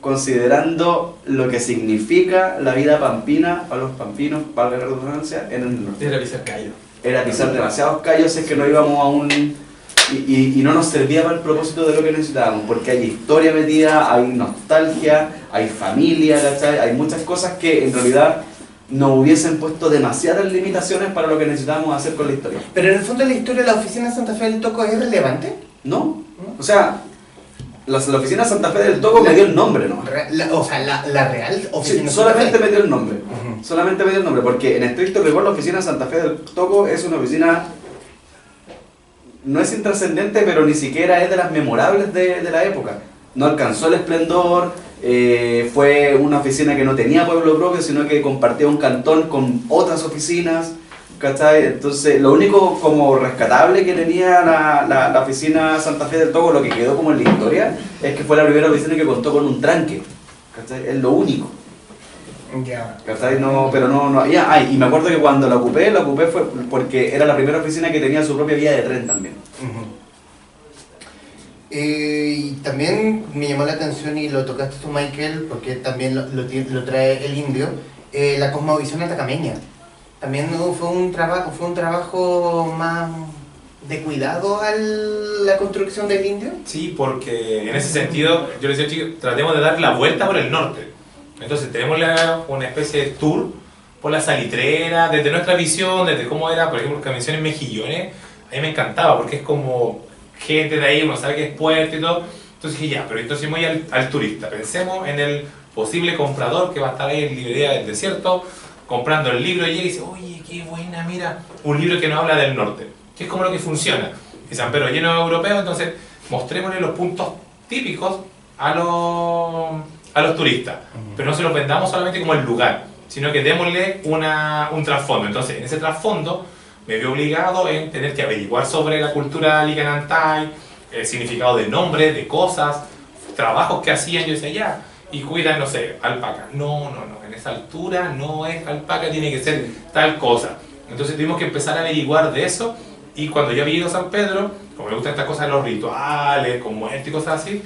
considerando lo que significa la vida pampina para los pampinos, valga la redundancia, en el norte. Era pisar callos. Era pisar demasiados callos, es que no íbamos a un... Y no nos servía para el propósito de lo que necesitábamos, porque hay historia metida, hay nostalgia, hay familia, ¿cachai? Hay muchas cosas que en realidad nos hubiesen puesto demasiadas limitaciones para lo que necesitábamos hacer con la historia. Pero en el fondo de la historia, ¿la oficina Santa Fe del Toco es relevante? ¿No? O sea, la oficina Santa Fe del Toco me dio el nombre, ¿no? La real oficina Sí, Santa solamente Fe. me dio el nombre. Solamente me dio el nombre, porque en estricto rigor la oficina Santa Fe del Toco es una oficina... No es intrascendente, pero ni siquiera es de las memorables de la época. No alcanzó el esplendor, fue una oficina que no tenía pueblo propio, sino que compartía un cantón con otras oficinas, ¿cachai? Entonces, lo único como rescatable que tenía la oficina Santa Fe del Toco, lo que quedó como en la historia, es que fue la primera oficina que contó con un tranque, ¿cachai? Es lo único. Ya. ¿Cachai? No, pero no había. Y me acuerdo que cuando la ocupé fue porque era la primera oficina que tenía su propia vía de tren también. Y también me llamó la atención, y lo tocaste tú, Michael, porque también lo trae el indio, la cosmovisión atacameña. También fue un trabajo más de cuidado a la construcción del indio. Sí, porque en ese sentido, yo les decía, chicos, tratemos de dar la vuelta por el norte. Entonces tenemos una especie de tour por la salitrera, desde nuestra visión, desde cómo era, por ejemplo, las menciones Mejillones. A mí me encantaba porque es como gente de ahí, uno sabe que es puerto y todo. Entonces dije, ya, pero entonces voy al turista. Pensemos en el posible comprador que va a estar ahí en librería del desierto, comprando el libro y llega y dice, oye, qué buena, mira, un libro que no habla del norte, que es como lo que funciona. Y San Pedro lleno de europeos, entonces mostrémosle los puntos típicos a los turistas, pero no se los vendamos solamente como el lugar, sino que démosle un trasfondo. Entonces, en ese trasfondo me veo obligado en tener que averiguar sobre la cultura licanantay, el significado de nombres, de cosas, trabajos que hacían. Yo decía, ya, y cuidan, no sé, alpaca. No, en esa altura no es alpaca, tiene que ser tal cosa. Entonces tuvimos que empezar a averiguar de eso, y cuando yo había ido a San Pedro, como me gustan estas cosas de los rituales, con muerte y cosas así,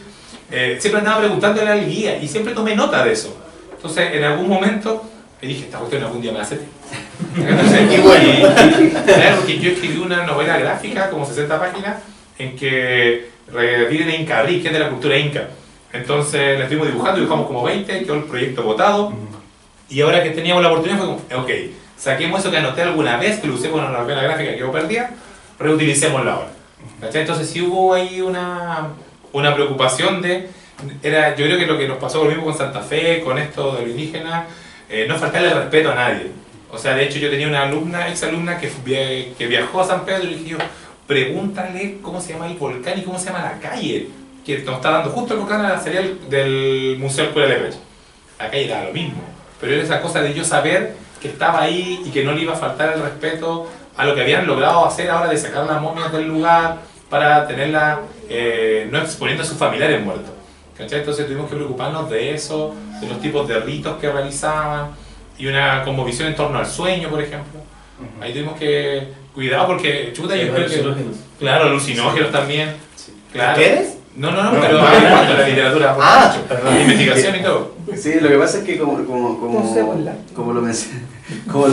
siempre andaba preguntándole al guía, y siempre tomé nota de eso. Entonces, en algún momento, me dije, esta cuestión algún día me hace. Entonces, y bueno, claro, porque yo escribí una novela gráfica, como 60 páginas, en que reviven en Incarí, que es de la cultura inca. Entonces la estuvimos dibujamos como 20, quedó el proyecto votado, y ahora que teníamos la oportunidad fue como, ok, saquemos eso que anoté alguna vez, que lo usé con una novela gráfica que yo perdía, reutilicémosla ahora. ¿Cachai? Entonces sí hubo ahí una preocupación yo creo que lo que nos pasó lo mismo con Santa Fe, con esto de lo indígena, no faltarle el respeto a nadie. O sea, de hecho yo tenía una alumna, ex alumna, que viajó a San Pedro, y le dije yo, pregúntale cómo se llama el volcán y cómo se llama la calle, que nos está dando justo el volcán a la salida del Museo del Cura Lepech. La calle era lo mismo, pero era esa cosa de yo saber que estaba ahí y que no le iba a faltar el respeto a lo que habían logrado hacer ahora de sacar las momias del lugar para tenerla no exponiendo a sus familiares muertos. ¿Cachai? Entonces tuvimos que preocuparnos de eso, de los tipos de ritos que realizaban, y una conmovisión en torno al sueño, por ejemplo. Ahí tuvimos que cuidado porque, chuta, yo creo que... Claro, alucinógenos también. Sí. Claro. ¿Quieres? No, pero en cuanto a la literatura, perdón. la investigación y todo. Sí, lo que pasa es que como lo mencioné, como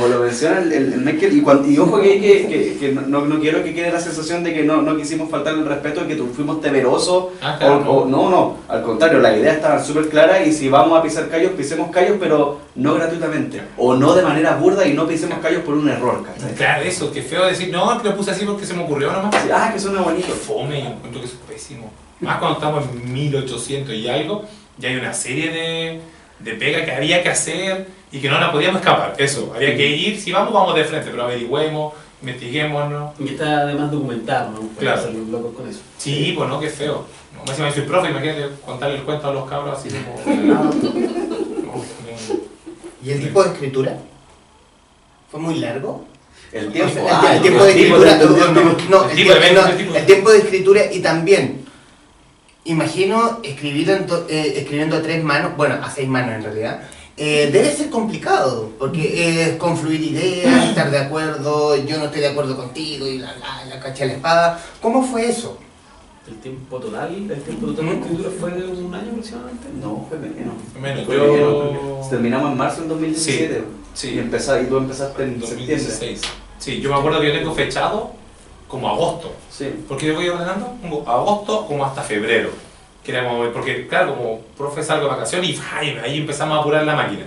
lo menciona el Michael, y ojo que no quiero que quede la sensación de que no quisimos faltar el respeto, de que fuimos temerosos, Claro, no, al contrario, las ideas estaban súper claras, y si vamos a pisar callos, pisemos callos, pero no gratuitamente, o no de manera burda, y no pisemos callos por un error, ¿cachai? Claro, eso, que feo decir, no, que lo puse así porque se me ocurrió nomás. Sí, que suena Qué bonito. fome, yo encuentro que eso es pésimo. Más cuando estamos en 1800 y algo, ya hay una serie de pega que había que hacer y que no la podíamos escapar. Eso, había que ir, si vamos de frente, pero averigüemos, investiguémonos. Y está además documentar, ¿no? Claro. Hacer los locos con eso. Sí, pues no, qué feo. No, más encima yo soy profe, imagínate contarle el cuento a los cabros así como... ¿Y el tipo de escritura? ¿Fue muy largo? El tiempo, El tiempo de escritura. El tiempo de escritura, y también, imagino escribiendo a 3 manos, bueno, a 6 manos en realidad, debe ser complicado, porque es confluir ideas, estar de acuerdo, yo no estoy de acuerdo contigo, y la cacha de la espada. ¿Cómo fue eso? El tiempo total de escritura fue de un año aproximadamente. No, fue menos. Yo... Terminamos en marzo del 2017. Sí. Y tú empezaste en 2016. septiembre. Sí, yo me acuerdo que yo tengo fechado como agosto. Sí. Porque yo voy ordenando como agosto como hasta febrero. Que era como, porque claro, como profe salgo de vacaciones y ahí empezamos a apurar la máquina.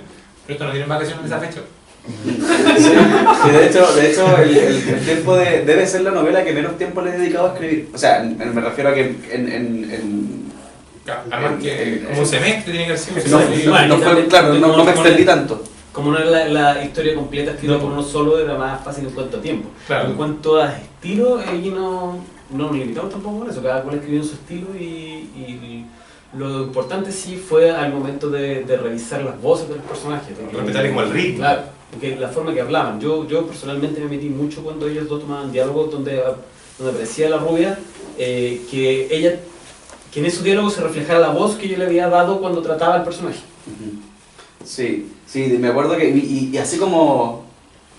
Pero esto no tienen vacaciones en esa fecha. Sí, de hecho el tiempo debe ser la novela que menos tiempo le he dedicado a escribir. O sea, me refiero a que Además que como un semestre tiene que ser. no me extendí tanto. Como no era la historia completa escrita por uno solo, era más fácil en cuanto a tiempo. Claro. En cuanto a estilo, allí no nos limitamos tampoco con eso, cada cual escribió en su estilo, y lo importante sí fue al momento de revisar las voces de los personajes. Respetarle como el ritmo. Claro, porque la forma que hablaban. Yo personalmente me metí mucho cuando ellos dos tomaban diálogos donde aparecía la rubia, que en esos diálogos se reflejara la voz que yo le había dado cuando trataba al personaje. Sí, me acuerdo que, y así como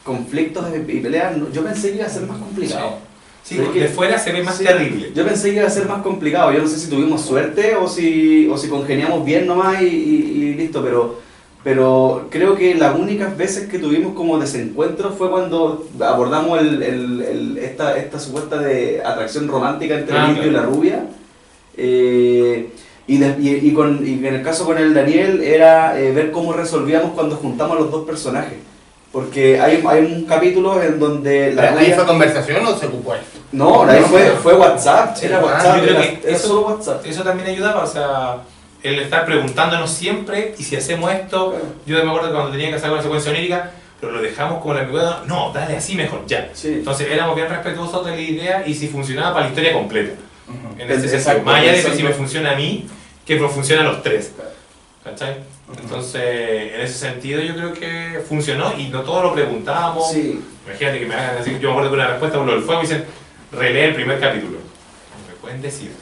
conflictos y peleas, yo pensé que iba a ser más complicado. Sí, de fuera se ve más terrible. Yo pensé que iba a ser más complicado, yo no sé si tuvimos suerte o si congeniamos bien nomás y listo, pero creo que las únicas veces que tuvimos como desencuentro fue cuando abordamos esta supuesta de atracción romántica entre el indio y la rubia. Y en el caso con el Daniel era ver cómo resolvíamos cuando juntamos los dos personajes, Porque hay un capítulo en donde la ¿Ahí rubia... fue conversación o se ocupó esto? No, ahí fue WhatsApp, Sí, era WhatsApp, yo creo era que solo WhatsApp. Eso también ayudaba, o sea, el estar preguntándonos siempre, y si hacemos esto, Claro. yo me acuerdo que cuando tenía que hacer una secuencia onírica, pero lo dejamos como la ambigüedad, no, dale así mejor, ya. Sí. Entonces éramos bien respetuosos de la idea y si funcionaba para la historia completa. En ese sentido, Exacto, más allá de que si pensando- me funciona a mí, que nos funciona a los tres. ¿Cachai? Entonces, en ese sentido yo creo que funcionó y no todos lo preguntábamos. Sí. Imagínate que me hagan decir, yo me acuerdo que una respuesta por lo del fuego dicen, relee el primer capítulo. No me pueden decir.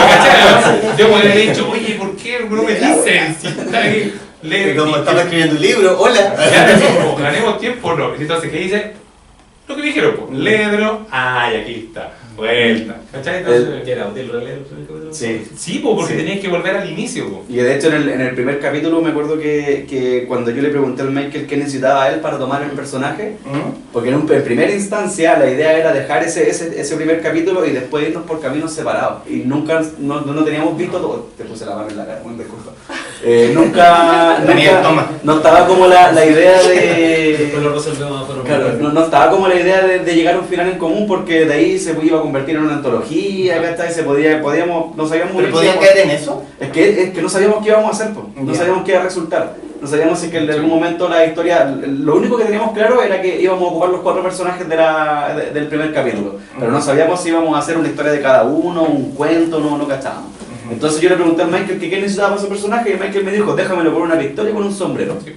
¿Cachai? Yo me hubiera dicho, oye, ¿por qué no me dicen? Si está ahí, lee. Como y- estaba escribiendo un libro, hola. ya decimos, ganemos tiempo, no. Entonces, ¿qué dice? Lo que me dijeron, pues, léedelo. Ay, aquí está. Vuelta. ¿Cachai? Entonces, Que era útil releer. Sí. sí, pues, porque Sí. tenías que volver al inicio, pues. Y de hecho en el primer capítulo me acuerdo que cuando yo le pregunté al Michael qué necesitaba él para tomar el personaje, porque en primera instancia la idea era dejar ese primer capítulo y después irnos por caminos separados. Y nunca, no teníamos visto todo. Te puse la mano en la cara, bueno, disculpa. Daniel, toma. No estaba como la idea de... Después lo resolvemos por Claro, no estaba como la idea de llegar a un final en común porque de ahí se iba a convertir en una antología, ¿cachai? No sabíamos muy ¿Pero bien podían cómo- caer en eso? es que no sabíamos qué íbamos a hacer, po. No Ya. sabíamos qué iba a resultar. No sabíamos si que en algún momento la historia... Lo único que teníamos claro era que íbamos a ocupar los 4 personajes del primer capítulo. Pero no sabíamos si íbamos a hacer una historia de cada uno, un cuento, no cachábamos. Entonces yo le pregunté al Michael que qué necesitaba para ese personaje y Michael me dijo, déjamelo con una pistola y con un sombrero. Sí.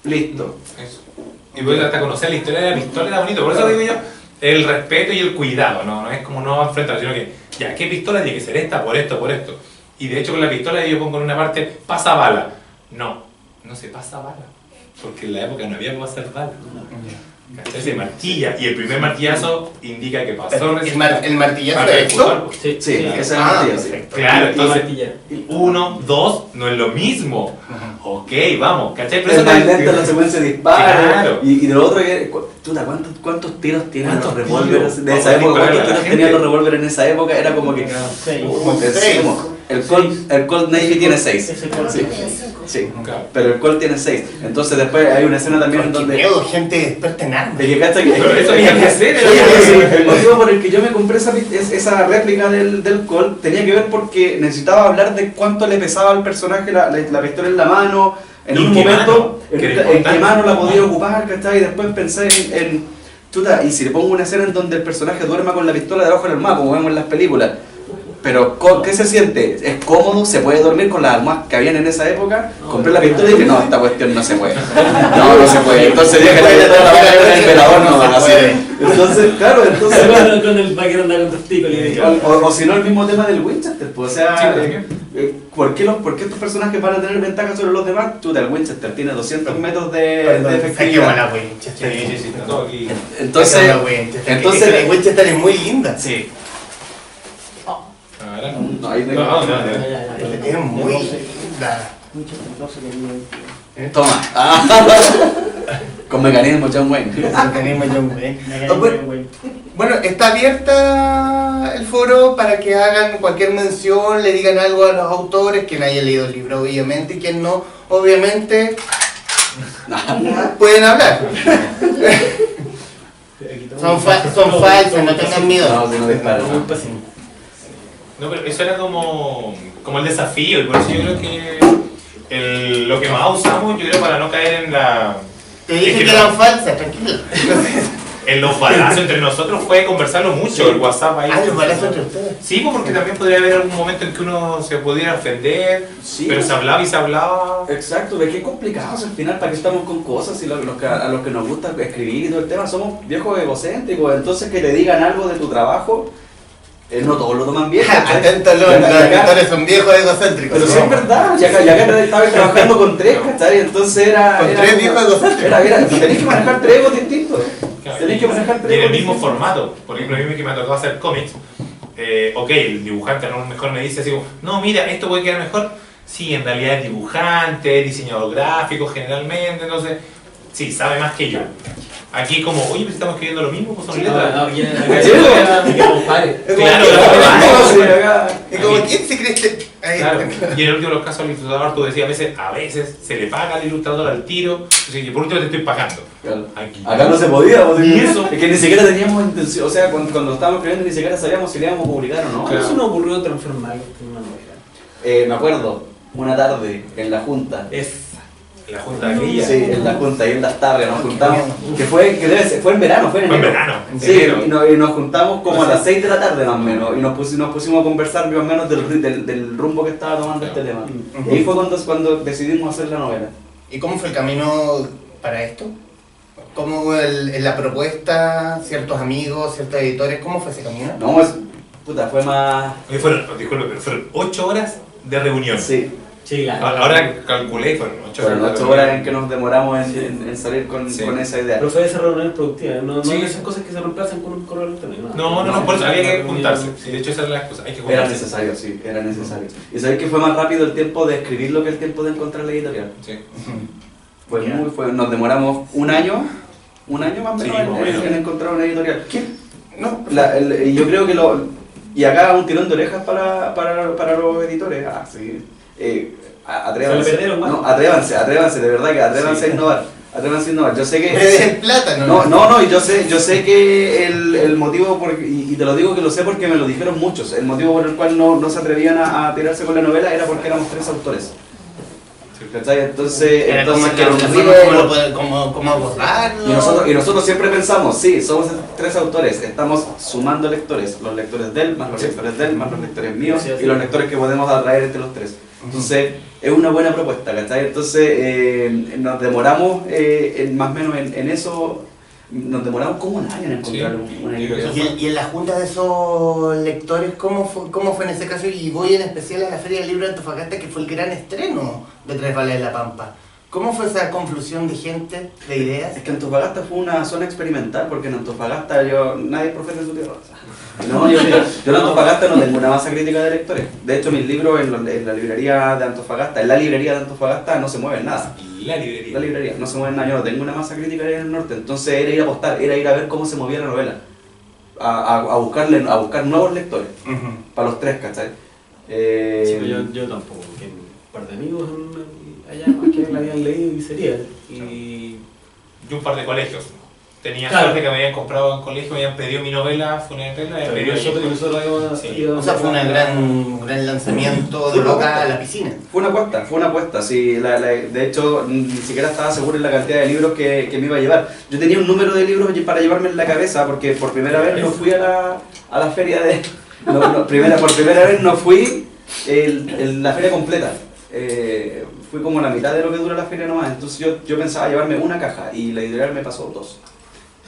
Listo. Eso. Y puedes hasta conocer la historia de la pistola, era bonito. Por eso digo yo, el respeto y el cuidado, no es como no enfrentar, sino que, ya, ¿qué pistola tiene que ser esta? Por esto, por esto. Y de hecho con la pistola yo pongo en una parte, pasa bala. No se pasa bala. Porque en la época no había que pasar bala. ¿Cachai? Se martilla. Y el primer martillazo indica que pasó. El martillazo para de ejecutar, eso. pues. Sí, Sí, ese es el Ah, motivo, sí. perfecto. Claro, Y entonces, martillar. 1, 2, no es lo mismo. Ok, vamos, ¿cachai? Pero Es eso más también- lenta la secuencia de disparos. Claro. Y de lo otro que... Chuta, ¿cuántos tiros tienen los ¿Cuántos revólveres tiros? de esa Vamos a época? ¿Cuántos dispararle a la tiros gente. tenían los revólveres en esa época? Era como que... Como Decimos, el Colt Navy tiene 6. Ese Colt Sí. tiene 5. Sí, Claro. pero el Colt tiene 6. Entonces después hay una escena también en Qué donde... miedo, gente experta en armas. De que cacha que... Pero eso había que hacer, Sí, era- sí, el motivo por el que yo me compré esa réplica del Colt tenía que ver porque necesitaba hablar de cuánto le pesaba al personaje la pistola en la mano, en ¿Y un qué momento mano? en Que era qué importante. mano la podía ocupar, ¿cachai? Y después pensé chuta, y si le pongo una escena en donde el personaje duerma con la pistola debajo de la almohada, como vemos en las películas, pero ¿qué se siente? ¿Es cómodo? ¿Se puede dormir con las almohadas que habían en esa época? Compré la pistola y dije, no, esta cuestión no se puede. No se puede. Entonces dije, la pistola en el velador no va a hacer. Entonces, claro, entonces... Con el vaquero anda con testículos. O si no, el mismo tema del Winchester, pues, o sea, Sí, también. ¿por qué estos personajes van a tener ventaja sobre los demás? Chuta, el Winchester tiene 200 metros de Saquemos efectividad. la Winchester. Sí, está todo aquí. Entonces, Saquemos la Winchester. La Winchester es muy linda. sí. Ahora. No, ahí no hay- Es muy linda. Toma. Con mecanismo John Wayne. Tenemos John Wayne. Bueno, está abierta el foro para que hagan cualquier mención, le digan algo a los autores, quien haya leído el libro obviamente y quien no, obviamente pueden hablar. Son falsas, no tengan miedo. No, si no dispara. no. No, pero eso era como el desafío, y por eso yo creo que lo que más usamos, yo creo, para no caer en la... Te dije que eran falsas, tranquilo. En los balazos entre nosotros fue conversarlo mucho, el WhatsApp ahí. Ah, los balazos entre ustedes. Sí, pues, porque también podría haber algún momento en que uno se pudiera ofender, Sí. pero se hablaba y se hablaba. Exacto, ve qué complicados al final, para qué estamos con cosas y a los que nos gusta escribir y todo el tema, somos viejos egocéntricos, entonces que te digan algo de tu trabajo, no todos lo toman bien. ¿cachai? Atentos, los lectores son viejos egocéntricos. Pero sí es verdad, ya que estaba trabajando con 3, ¿cachai? Entonces era... Con era 3 como- viejos egocéntricos. tenés que manejar 3 egos distintos. Tenés que manejar 3 Y en el egos mismo distintos. formato. Por ejemplo, a mí que me ha tocado hacer cómics, ok, el dibujante a lo mejor me dice así como, no, mira, esto puede quedar mejor. Sí, en realidad es dibujante, diseñador gráfico generalmente, entonces, sí, sabe más que yo. Aquí como, oye, pues estamos escribiendo lo mismo, pues son letras. Claro, Claro, Sí, acá. Y como, ¿quién se cree este? Claro. Y en el último de los casos al ilustrador tú decías a veces se le paga al ilustrador al tiro, así que por último te estoy pagando. Claro. Aquí. Acá no se podía, ¿Y eso? es que ni siquiera teníamos intención, o sea, cuando estábamos escribiendo ni siquiera sabíamos si le íbamos a publicar o no. ¿Cómo se nos ocurrió transformarlo en una novela? Me acuerdo, una tarde en la junta. La junta de aquella. Sí, en la junta y en las tardes nos juntamos, que fue en verano, fue en Fue en enero. verano. Sí, enero. y nos juntamos como a las 6 de la tarde más o menos, y nos pusimos a conversar más o menos del rumbo que estaba tomando este tema. Y ahí fue cuando decidimos hacer la novela. ¿Y cómo fue el camino para esto? ¿Cómo fue la propuesta, ciertos amigos, ciertos editores? ¿Cómo fue ese camino? No, fue más... Oye, disculpe, pero fueron 8 horas de reunión. Sí, Sí, Ahora calculé y fueron 8 horas. fueron 8 horas en que nos demoramos en salir con esa idea. Pero fue esa reunión productiva, no Sí. esas cosas que se reemplazan con un correo electrónico. No, por eso había que Una juntarse. reunión, Sí, de hecho, esas eran las cosas. Hay que Era juntarse. necesario, sí, era necesario. Y sabéis que fue más rápido el tiempo de escribirlo que el tiempo de encontrar la editorial. Sí. Nos demoramos un año más o Sí, menos más o menos. en encontrar una editorial. No, Y yo creo que y acá un tirón de orejas para los editores. Sí. Atrévanse. Se le perdieron más. No, atrévanse, de verdad que atrévanse a innovar. Atrévanse a innovar. Yo sé que. me des el plátano. No, y yo sé que el motivo, y te lo digo que lo sé porque me lo dijeron muchos, el motivo por el cual no se atrevían a tirarse con la novela era porque éramos 3 autores. ¿Cachai? Entonces Era como que que era un no riesgo. sabemos cómo abordarlo. Y nosotros siempre pensamos, sí, somos 3 autores, estamos sumando lectores, los lectores de él, más los lectores de él, más los lectores míos, Sí, sí. y los lectores que podemos atraer entre los 3. Entonces, es una buena propuesta, ¿cachai? Entonces, nos demoramos más o menos en eso, nos demoramos como un año en encontrar Sí. una editorial. Y en la junta de esos lectores, ¿cómo fue en ese caso? Y voy en especial a la Feria del Libro de Antofagasta, que fue el gran estreno de Tres Vales de la Pampa. ¿Cómo fue esa conflusión de gente, de ideas? Es que Antofagasta fue una zona experimental, porque en Antofagasta nadie es profeta en su tierra. No, yo en Antofagasta no tengo una masa crítica de lectores. De hecho, mis libros en la librería de Antofagasta, no se mueven nada. La librería. La librería, no se mueven nada, yo no tengo una masa crítica en el norte. Entonces era ir a apostar, era ir a ver cómo se movía la novela. A buscar nuevos lectores, para los 3, ¿cachai? Sí, pero yo tampoco, porque un par de amigos allá más que la habían leído y sería. Y Yo un par de colegios. Tenía Claro. suerte que me habían comprado en colegio, me habían pedido mi novela, fue una regla, me habían pedido nosotros habíamos Sí. ido O sea, fue un gran lanzamiento de Loca a la piscina. Fue una apuesta, sí, de hecho ni siquiera estaba seguro en la cantidad de libros que me iba a llevar. Yo tenía un número de libros para llevarme en la cabeza porque por primera vez no fui a la feria de... por primera vez no fui la feria completa. Fui como la mitad de lo que dura la feria nomás, entonces yo pensaba llevarme una caja y la editorial me pasó 2.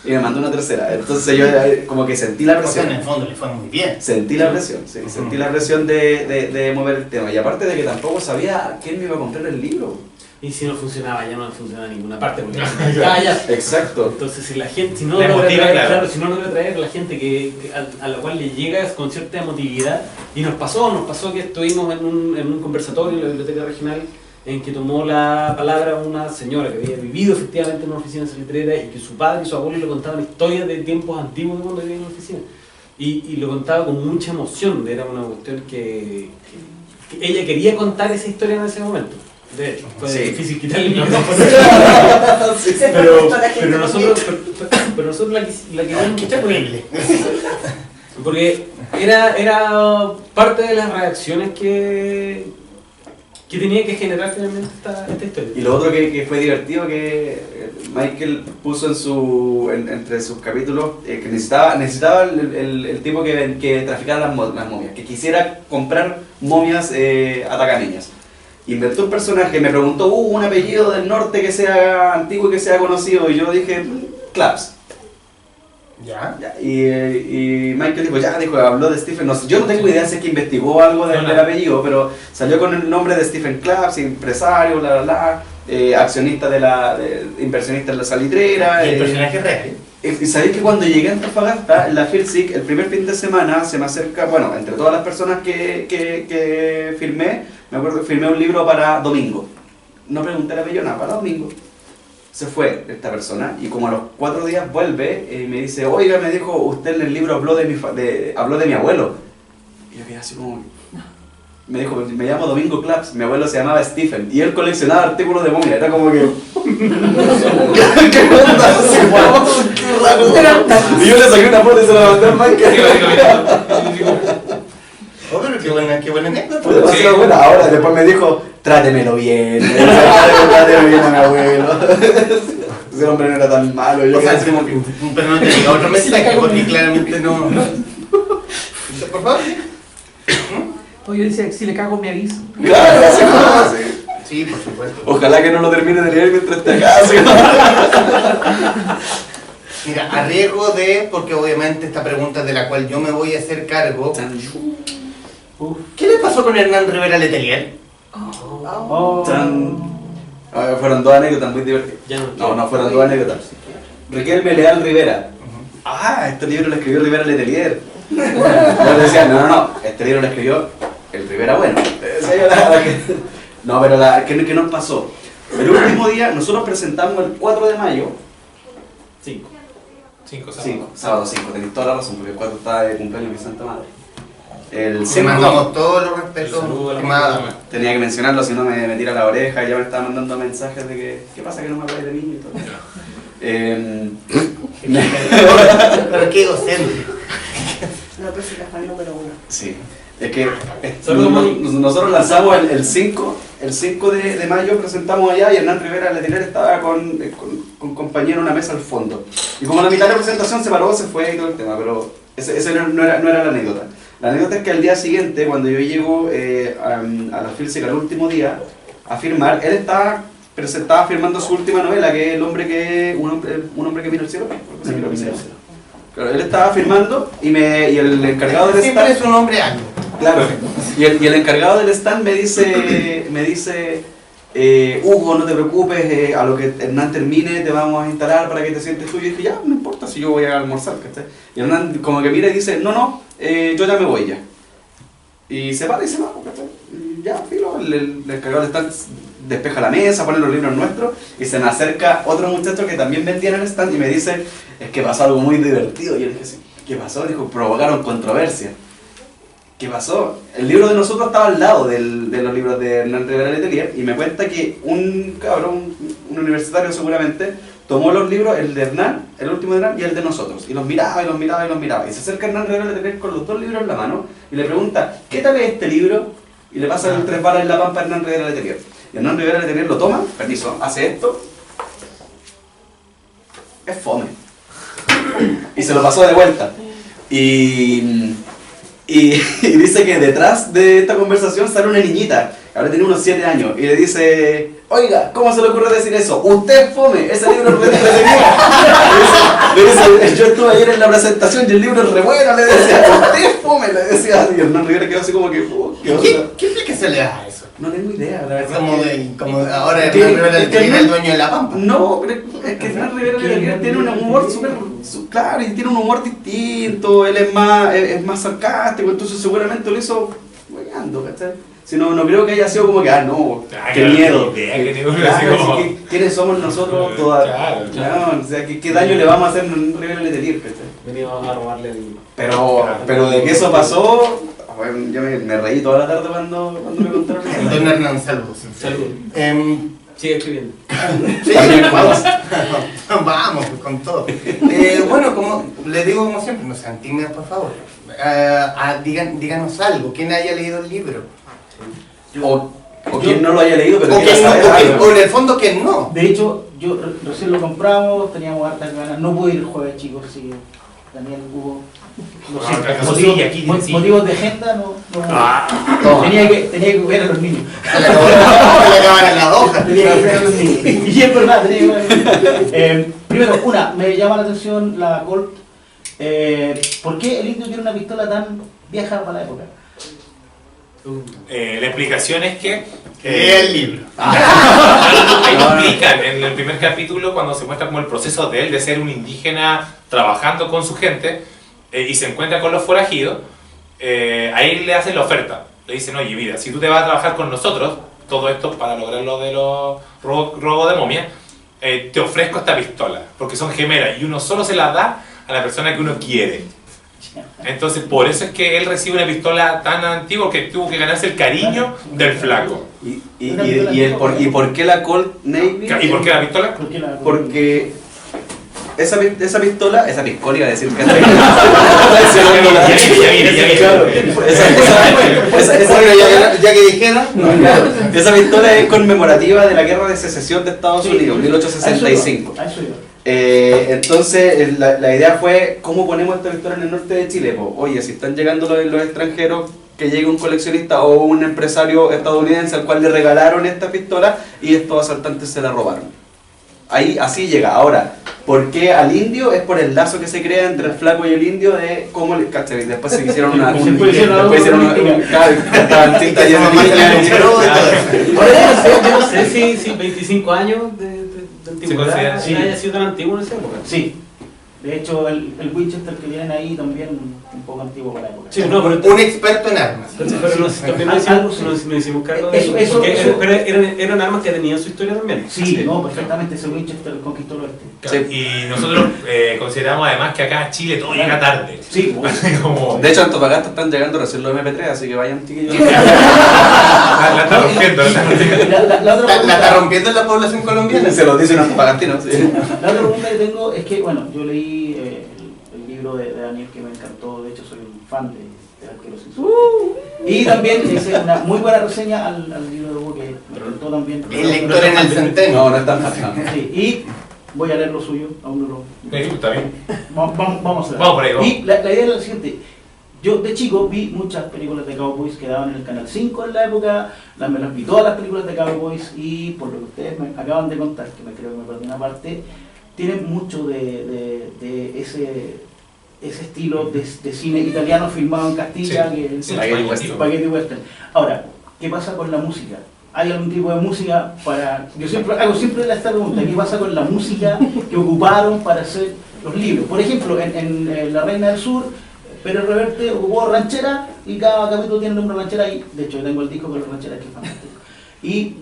Y me mandó una tercera, entonces yo como que sentí la O sea, presión. en el fondo le fue muy bien. Sentí la presión, sí, sentí la presión de mover el tema. Y aparte de que tampoco sabía quién me iba a comprar el libro. Y si no funcionaba, ya no funcionaba en ninguna parte. Porque ya. Exacto. Entonces, si la gente, si no La logra emotiva, traer, claro. si no logra traer a la gente a la cual le llega con cierta emotividad, y nos pasó que estuvimos en un conversatorio en la biblioteca regional en que tomó la palabra una señora que había vivido efectivamente en una oficina salitrera y que su padre y su abuelo le contaban historias de tiempos antiguos de cuando vivía en la oficina. Y lo contaba con mucha emoción, era una cuestión que ella quería contar esa historia en ese momento. De hecho, fue Sí. difícil quitarle el micrófono. Sí. Pero nosotros la queríamos escuchar porque era parte de las reacciones que tenía que generar finalmente esta historia. Y lo otro que fue divertido que Michael puso entre sus capítulos que necesitaba el tipo que traficara las momias, que quisiera comprar momias atacameñas. Inventó un personaje, me preguntó, un apellido del norte que sea antiguo y que sea conocido, y yo dije, Claps. ¿Ya? Y Michael habló de Stephen, yo no tengo idea si es que investigó algo del apellido, pero salió con el nombre de Stephen Claps, empresario, accionista inversionista en la salitrera. Y el personaje es real. Y sabéis que cuando llegué a Antofagasta, en la FILSIC, el primer fin de semana se me acerca, bueno, entre todas las personas que firmé, me acuerdo que firmé un libro para domingo. No pregunté el apellido, nada, para domingo. Se fue esta persona y como a los 4 días vuelve y me dice, oiga, me dijo, usted en el libro habló de mi abuelo. Y yo quedé así como, me dijo, me llamo Domingo Claps, mi abuelo se llamaba Stephen, y él coleccionaba artículos de momia, era como que... ¿Qué onda? ¡Qué raro! Y yo le saqué una foto y se la mandé al Mike. Oh, pero qué buena anécdota. Fue demasiado buena. Ahora, después me dijo, trátemelo bien, tráteme bien a mi abuelo. Ese hombre no era tan malo. Yo O sea, como que... pero no te diga otro mensaje porque claramente no. Por favor. O yo decía, si le cago me aviso. Claro, así como así. Sí, por supuesto. Ojalá que no lo termine de leer mientras esté acá. Así. Mira, a riesgo de, porque obviamente esta pregunta es de la cual yo me voy a hacer cargo. ¿Qué le pasó con Hernán Rivera Letelier? A ver, fueron dos anécdotas muy divertidas. Ya no. No fueron dos anécdotas. Riquelme Leal Rivera. Este libro lo escribió Rivera Letelier. Yo le decía, no, este libro lo escribió el Rivera bueno. No, pero ¿qué nos pasó? El último día, nosotros presentamos el 4 de mayo. 5. 5 Sábado 5, tenéis toda la razón, porque el 4 está de cumpleaños mi Santa Madre. El Le 5, mandamos todos los respetos. Saludos a la estimada. mamá. tenía que mencionarlo, si no me tira la oreja, y ya me estaba mandando mensajes de que, ¿qué pasa que no me habláis de mí? Y todo. Pero qué egocéntrico. No, pero si la fan número 1. Sí, es que Saludos, Moni. nosotros lanzamos el 5 de mayo, presentamos allá y Hernán Rivera Letelier estaba con compañero en una mesa al fondo. Y como la mitad de la presentación se paró, se fue y todo el tema, pero ese no era la anécdota. La anécdota es que al día siguiente, cuando yo llego a la Filsic al último día a firmar, él estaba firmando su última novela, que es un hombre que mira al cielo. Sí, mira al cielo. Claro, él estaba firmando y el encargado del Siempre stand... es un hombre algo. Claro, y el encargado del stand me dice Hugo, no te preocupes, a lo que Hernán termine te vamos a instalar para que te sientes tú. Y dije, ya, no importa si yo voy a almorzar, ¿cachai? Y Hernán como que mira y dice, no, yo ya me voy ya. Y se para y se va, ¿cachai? Y ya, filo, el encargado del stand despeja la mesa, pone los libros nuestros y se me acerca otro muchacho que también vendía en el stand y me dice, es que pasó algo muy divertido. Y yo le dije, sí, ¿qué pasó? Dijo, provocaron controversia. ¿Qué pasó? El libro de nosotros estaba al lado de los libros de Hernán Rivera Letelier y me cuenta que un cabrón, un universitario seguramente, tomó los libros, el de Hernán, el último de Hernán y el de nosotros, y los miraba y los miraba y los miraba. Y se acerca Hernán Rivera Letelier con los dos libros en la mano y le pregunta, ¿qué tal es este libro? Y le pasa el 3 balas en la pampa a Hernán Rivera Letelier. Y Hernán Rivera Letelier lo toma, permiso, hace esto, es fome. Y se lo pasó de vuelta. Y dice que detrás de esta conversación sale una niñita, que ahora tiene unos 7 años, y le dice, oiga, ¿cómo se le ocurre decir eso? Usted es fome, ese libro es re entretenido. Le dice, yo estuve ayer en la presentación y el libro es re bueno, le decía, usted es fome, le decía. Y Hernán Rivera quedó así como que, ¿qué onda? ¿Qué explicación le das a eso? No tengo idea, la verdad. Como ahora que- Hernán Rivera Letelier que- es el dueño de la pampa. No, pero es que Hernán Rivera Letelier tiene un humor súper, claro, y tiene un humor distinto, él es más sarcástico, entonces seguramente lo hizo hueveando, ¿cachai? Si no creo que haya sido como que, no, qué claro, miedo. qué idea que tiene uno, Claro, así como- así que, ¿quiénes somos nosotros todavía? Claro. O sea, ¿qué daño le vamos a hacer a Hernán Rivera Letelier, cachai? Venimos a robarle el... Pero de que eso pasó, bueno, yo me reí toda la tarde cuando me contaron eso. Don Hernán, saludos. Salud. Sigue escribiendo. Sí, También, vamos con todo. Bueno, como les digo como siempre, no sean tímidos, por favor. Díganos algo, ¿quién haya leído el libro? O quien no lo haya leído, pero O, quiera quién no, saber algo. o en el fondo, ¿quién no? De hecho, recién lo compramos, teníamos hartas ganas. No pude ir el jueves, chicos, así que Daniel hubo... Lo siento, eso motivos, sí, aquí sí. motivos de agenda no. Toma. Tenía que ver a los niños. Se le acabaron las hojas. Tenía que ver a los niños. Y es verdad, tenía que ver a los niños. Primero, me llama la atención la Colt. ¿Por qué el indio quiere una pistola tan vieja para la época? La explicación es que... Lea el libro. Ahí lo explican en el primer capítulo cuando se muestra como el proceso de él de ser un indígena trabajando con su gente y se encuentra con los forajidos. Ahí le hacen la oferta. Le dicen, oye, mira, si tú te vas a trabajar con nosotros, todo esto para lograr lo de los robos de momia, te ofrezco esta pistola, porque son gemelas y uno solo se la da a la persona que uno quiere. Entonces, por eso es que él recibe una pistola tan antigua, porque tuvo que ganarse el cariño del flaco. ¿Y por qué la Colt Navy? ¿Y por qué la pistola? ¿Por qué la- Porque esa pistola iba a decir que Ya que dijera, esa pistola es conmemorativa de la Guerra de Secesión de Estados Sí, Unidos, 1865. A eso iba. Entonces la idea fue cómo ponemos esta pistola en el norte de Chile. Pues, oye, si están llegando los extranjeros, que llegue un coleccionista o un empresario estadounidense al cual le regalaron esta pistola y estos asaltantes se la robaron. Así llega. Ahora, ¿por qué al indio? Es por el lazo que se crea entre el flaco y el indio de cómo le cachai. Después se hicieron una. Después hicieron estaban tinta llena de niñas. Ahora, yo no sé si 25 años de antigüedad considera- sí haya sido tan antiguo en esa época. Sí. De hecho, el Winchester que tienen ahí también un poco antiguo para la época. Sí, no, pero un experto en armas. pero también Algo sí. nos hicimos cargo de Eso- porque eso- pero eran armas que tenían su historia también. Sí, no, perfectamente. Ese Winchester conquistó el oeste. Y nosotros consideramos además que acá a Chile todo llega tarde. Sí, Como, De hecho, a Antofagasta están llegando recién los MP3, así que vayan chiquillos. la está rompiendo, la está rompiendo. La otra La está pregunta- rompiendo en la población colombiana. Se lo dicen antofagastinos. Sí. La otra pregunta que tengo es que, bueno, yo leí el libro de Daniel que me encantó, de hecho soy un fan de Arquero Sin Sol. Y también hice una muy buena reseña al libro de Hugo que me encantó también. El lector en el centeno. No, no es tan fácil. Sí, y voy a leer lo suyo, aún no lo... Sí, está bien. Vamos a ver. Vamos por ahí, vamos. Y la idea es la siguiente. Yo de chico vi muchas películas de Cowboys que daban en el Canal 5 en la época, me las vi todas las películas de Cowboys y por lo que ustedes me acaban de contar, que me creo que me perdí una parte, tienen mucho de ese estilo de cine italiano filmado en Castilla, Sí, que es sí, Spaghetti Western. Spaghetti Western. Ahora, ¿qué pasa con la música? ¿Hay algún tipo de música para...? Yo siempre hago esta pregunta, ¿qué pasa con la música que ocuparon para hacer los libros? Por ejemplo, en La Reina del Sur, Pérez Reverte ocupó ranchera y cada capítulo tiene una ranchera y de hecho yo tengo el disco con la ranchera que es fantástico. Y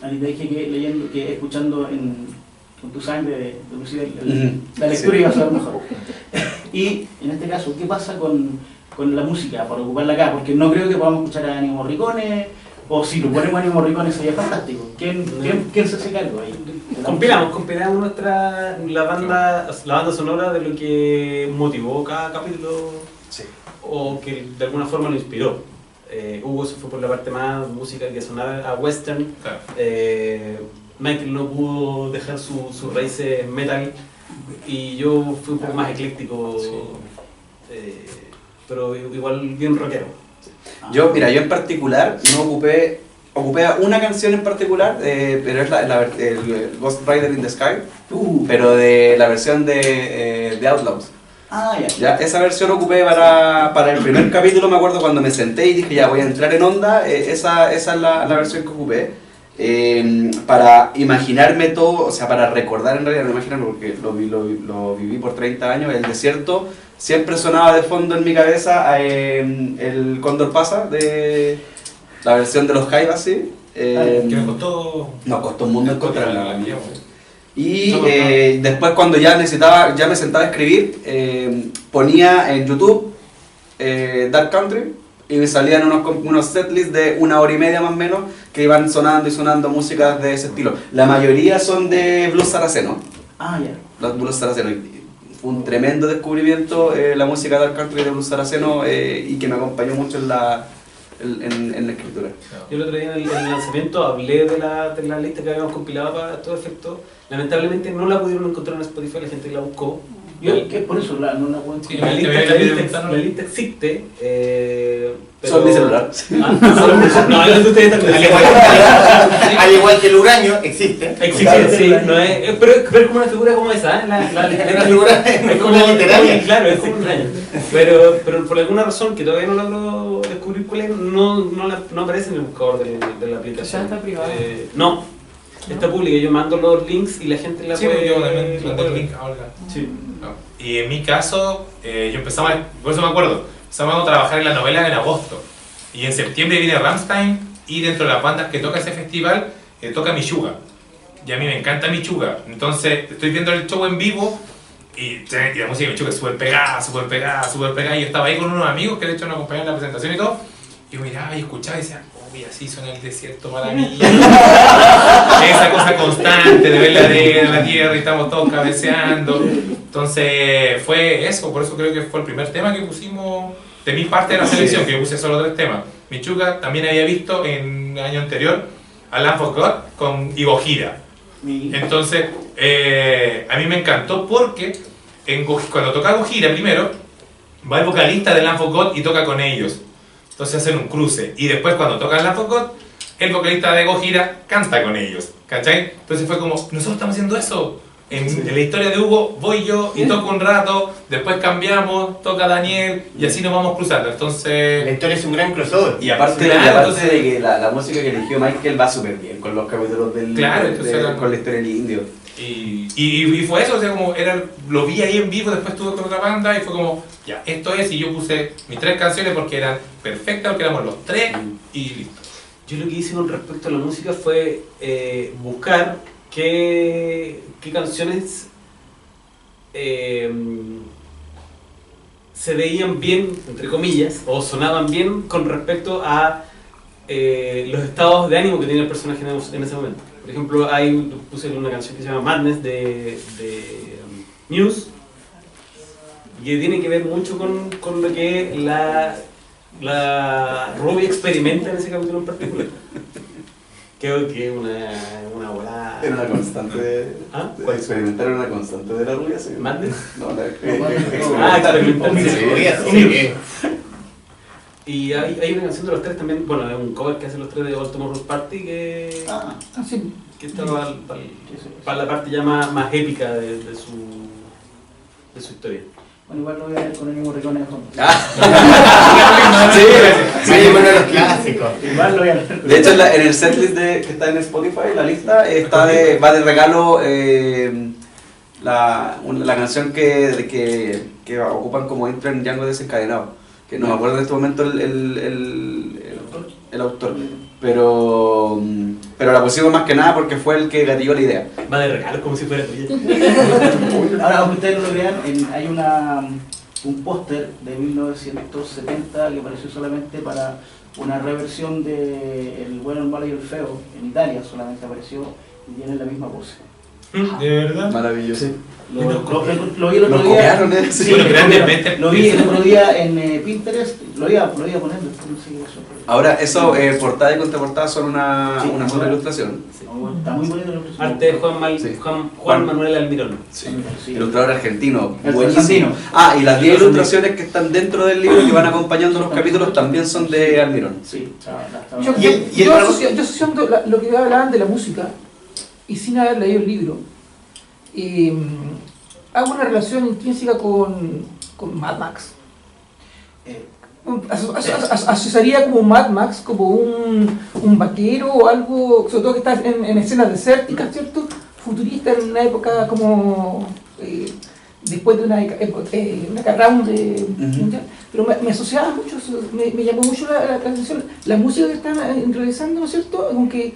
ahí te dije que escuchando con tu sangre de Lucía la lectura Sí. iba a ser mejor. Y en este caso, ¿qué pasa con la música para ocuparla acá? Porque no creo que podamos escuchar a Ennio Morricone, o si lo ponemos a Ennio Morricone sería fantástico. ¿Quién se hace cargo ahí? Compilamos la banda sonora de lo que motivó cada capítulo o que de alguna forma lo inspiró. Hugo se fue por la parte más música que sonaba a western. Claro. Michael no pudo dejar sus raíces metal y yo fui un poco más ecléctico, pero igual bien rockero. Yo en particular no ocupé una canción en particular, pero es el Ghost Rider in the Sky, pero de la versión de Outlaws. Ah, ya. Ya, esa versión ocupé para el primer capítulo, me acuerdo cuando me senté y dije ya voy a entrar en onda, esa es la versión que ocupé. Para imaginarme todo, o sea, para recordar en realidad, no imaginarme porque lo viví por 30 años, el desierto siempre sonaba de fondo en mi cabeza el Cóndor Pasa, de la versión de los Jaivas, sí. Que nos costó un mundo encontrar encontrarla. la Y después cuando ya me sentaba a escribir, ponía en YouTube Dark Country y me salían unos setlists de 1 hora y media más o menos que iban sonando y sonando músicas de ese estilo. La mayoría son de blues saraceno. Ah, ya. Los blues saraceno. Fue un tremendo descubrimiento la música Dark Country de blues saraceno y que me acompañó mucho en la escritura. Yo el otro día en el lanzamiento hablé de la lista que habíamos compilado para todo efecto. Lamentablemente no la pudieron encontrar en Spotify, la gente que la buscó. Yo, que por eso no la puedo Sí, encontrar. La lista existe. Pero... Son mi celular. No, el de ustedes también. Al igual que el uranio, existe. Existe, sí, no es, pero es como una figura como esa, ¿eh? Es una figura es como literaria. Claro, es como extraño. Pero por alguna razón que todavía no logro descubrir cuál es, no aparece en el buscador de la aplicación. ¿Ya está privada? No, está pública. Yo mando los links y la gente la Sí, puede. yo también la mandé puede el ver. link a Olga. Sí. Y en mi caso, yo empezaba, por eso me acuerdo, empezamos a trabajar en la novela en agosto. Y en septiembre viene Rammstein y dentro de las bandas que toca ese festival, toca Michuga. Y a mí me encanta Michuga. Entonces estoy viendo el show en vivo Y la música de Michuca es súper pegada, súper pegada, súper pegada. Y yo estaba ahí con unos amigos que de hecho nos acompañaron en la presentación y todo. Y yo miraba y escuchaba y decía, uy, así suena el desierto para mí. Esa cosa constante de ver la arena, la tierra y estamos todos cabeceando. Entonces fue eso, por eso creo que fue el primer tema que pusimos de mi parte de la selección, que yo puse solo 3 temas. Michuca también había visto en el año anterior a Lamb of God con Gojira. Entonces, a mí me encantó porque cuando toca Gojira primero, va el vocalista de Lamb of God y toca con ellos. Entonces hacen un cruce. Y después cuando toca Lamb of God, el vocalista de Gojira canta con ellos. ¿Cachai? Entonces fue como, nosotros estamos haciendo eso. En la historia de Hugo voy yo y toco un rato, después cambiamos, toca Daniel y así nos vamos cruzando. Entonces... La historia es un gran crossover. Y aparte, Claro, entonces- de que la música que eligió Michael va súper bien con los capítulos del Claro, entonces con la historia del indio. Y fue eso, o sea, como lo vi ahí en vivo, después estuve con otra banda y fue como, ya, esto es, y yo puse mis 3 canciones porque eran perfectas, porque éramos los 3 y listo. Yo lo que hice con respecto a la música fue buscar qué canciones se veían bien, entre comillas, o sonaban bien con respecto a los estados de ánimo que tenía el personaje en ese momento. Por ejemplo, puse una canción que se llama Madness de Muse, que tiene que ver mucho con lo que la Ruby experimenta en ese capítulo en particular. Creo que es una volada. Era una constante de, ¿Ah? de experimentar una constante de la rubia, ¿sí? ¿Madness? No, Experimentar. Sí. Y hay una canción de los 3 también, bueno, es un cover que hacen los 3 de All Tomorrow's Party que está para la parte ya más épica de su historia. Bueno, igual lo voy a ver con el mismo Morricone de fondo. Sí, uno de los clásicos. Igual lo voy a ver. De hecho, en el setlist que está en Spotify, la lista, va de regalo la canción que ocupan como intro en Django Desencadenado. Que no me acuerdo en este momento el autor. Pero la pusimos más que nada porque fue el que gatilló la idea. Va de regalo como si fuera tuya. Ahora, aunque ustedes no lo crean, hay un póster de 1970 que apareció solamente para una reversión de El bueno, el malo y el feo. En Italia solamente apareció y tiene la misma pose. ¿De verdad? Maravilloso. Lo vi el otro Nos día. copiaron, ¿eh? Sí, Bueno, grandemente. lo vi el otro día en Pinterest. Lo iba poniendo, después no sé qué pasó. Ahora, eso, portada y contraportada son una Sí, sola ahora. ilustración. Está muy bonito la ilustración. Arte de Sí. Juan Manuel Almirón. Sí. Sí. Ilustrador argentino, El buenísimo. argentino. Ah, y las 10 ilustraciones que están dentro del libro que van acompañando los capítulos también son de Almirón. Sí, está Yo, bien. Y el yo trabajo- asociando lo que hablaban de la música y sin haber leído el libro, hago una relación intrínseca con Mad Max. Eh, Asociaría como Mad Max, como un vaquero o algo, sobre todo que está en escenas desérticas, ¿cierto? Futurista en una época como después de una carrera mundial. Pero me asociaba mucho, me llamó mucho la atención la música que están realizando, ¿no es cierto? Aunque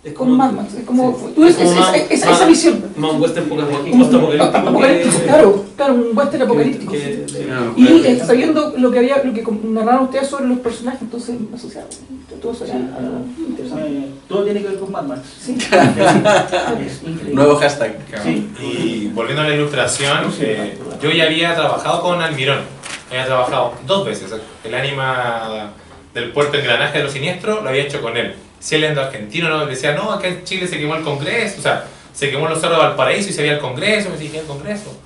Es con Mad Max, es como, sí. tú ves Es como esa visión. Más un western Apocalíptico, post-apocalíptico. claro, un western apocalíptico. que- Sí. Y sabiendo lo que narraron ustedes sobre los personajes, entonces me asociaba. Todo eso era algo interesante. todo tiene que ver con Mad Max. Sí. Es increíble. Nuevo hashtag. Sí. Y volviendo a la ilustración, yo ya había trabajado con Almirón. Había trabajado 2 veces. El ánima del Puerto Engranaje de los Siniestros lo había hecho con él. Si él ando argentino, no, decía, no, acá en Chile se quemó el Congreso, o sea, se quemó los cerros de Valparaíso y se veía el Congreso. Me decía, ¿qué es el Congreso?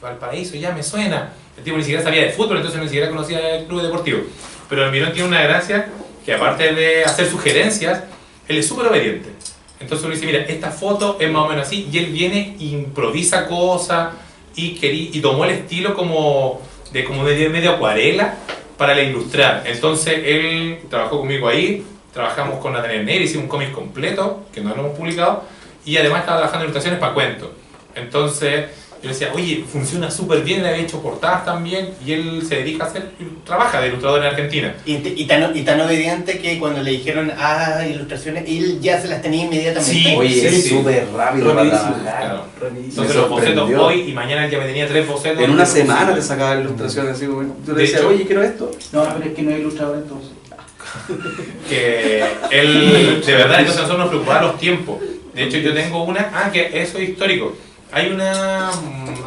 Valparaíso, ya me suena. El tipo ni siquiera sabía de fútbol, entonces ni siquiera conocía el club deportivo. Pero Almirón tiene una gracia que, aparte de hacer sugerencias, él es súper obediente. Entonces uno dice, mira, esta foto es más o menos así, y él viene, improvisa cosas y tomó el estilo como de medio acuarela para la ilustrar. Entonces él trabajó conmigo ahí, trabajamos con Nathaniel Neri, hicimos un cómic completo, que no lo hemos publicado, y además estaba trabajando en ilustraciones para cuentos. Entonces Yo le decía, oye, funciona súper bien, le había hecho portadas también, y él se dedica a hacer, trabaja de ilustrador en Argentina. Y tan obediente que cuando le dijeron ilustraciones, él ya se las tenía inmediatamente. Sí. Oye, es sí. súper rápido para Rapidísimo. trabajar. Claro. Rapidísimo. Entonces Me los bocetos sorprendió. hoy y mañana él ya me tenía 3 bocetos. En una semana te sacaba ilustraciones así como. Tú le De decías, hecho- oye, quiero esto. No, pero es que no es ilustrador entonces. Que él, de verdad, entonces nosotros nos preocupaba los tiempos. De hecho, yo tengo una, que eso es histórico. Hay una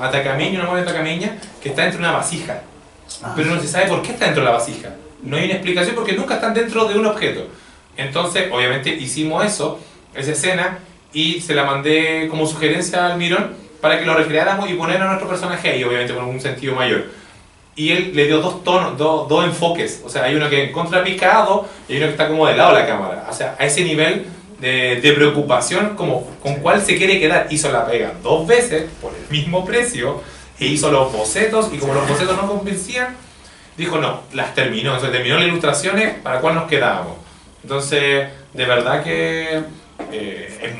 atacameña, una mueve atacameña, que está dentro de una vasija. Pero no se sabe por qué está dentro de la vasija. No hay una explicación porque nunca están dentro de un objeto. Entonces, obviamente, hicimos esa escena, y se la mandé como sugerencia al Mirón para que lo recreáramos y poner a nuestro personaje ahí, obviamente con un sentido mayor. Y él le dio 2 tonos, dos enfoques. O sea, hay uno que en contrapicado y hay uno que está como de lado de la cámara. O sea, a ese nivel de preocupación, como con cuál se quiere quedar. Hizo la pega 2 veces por el mismo precio e hizo los bocetos, y como los bocetos no convencían, dijo no, las terminó. Entonces terminó las ilustraciones para cuál nos quedábamos. Entonces, de verdad que es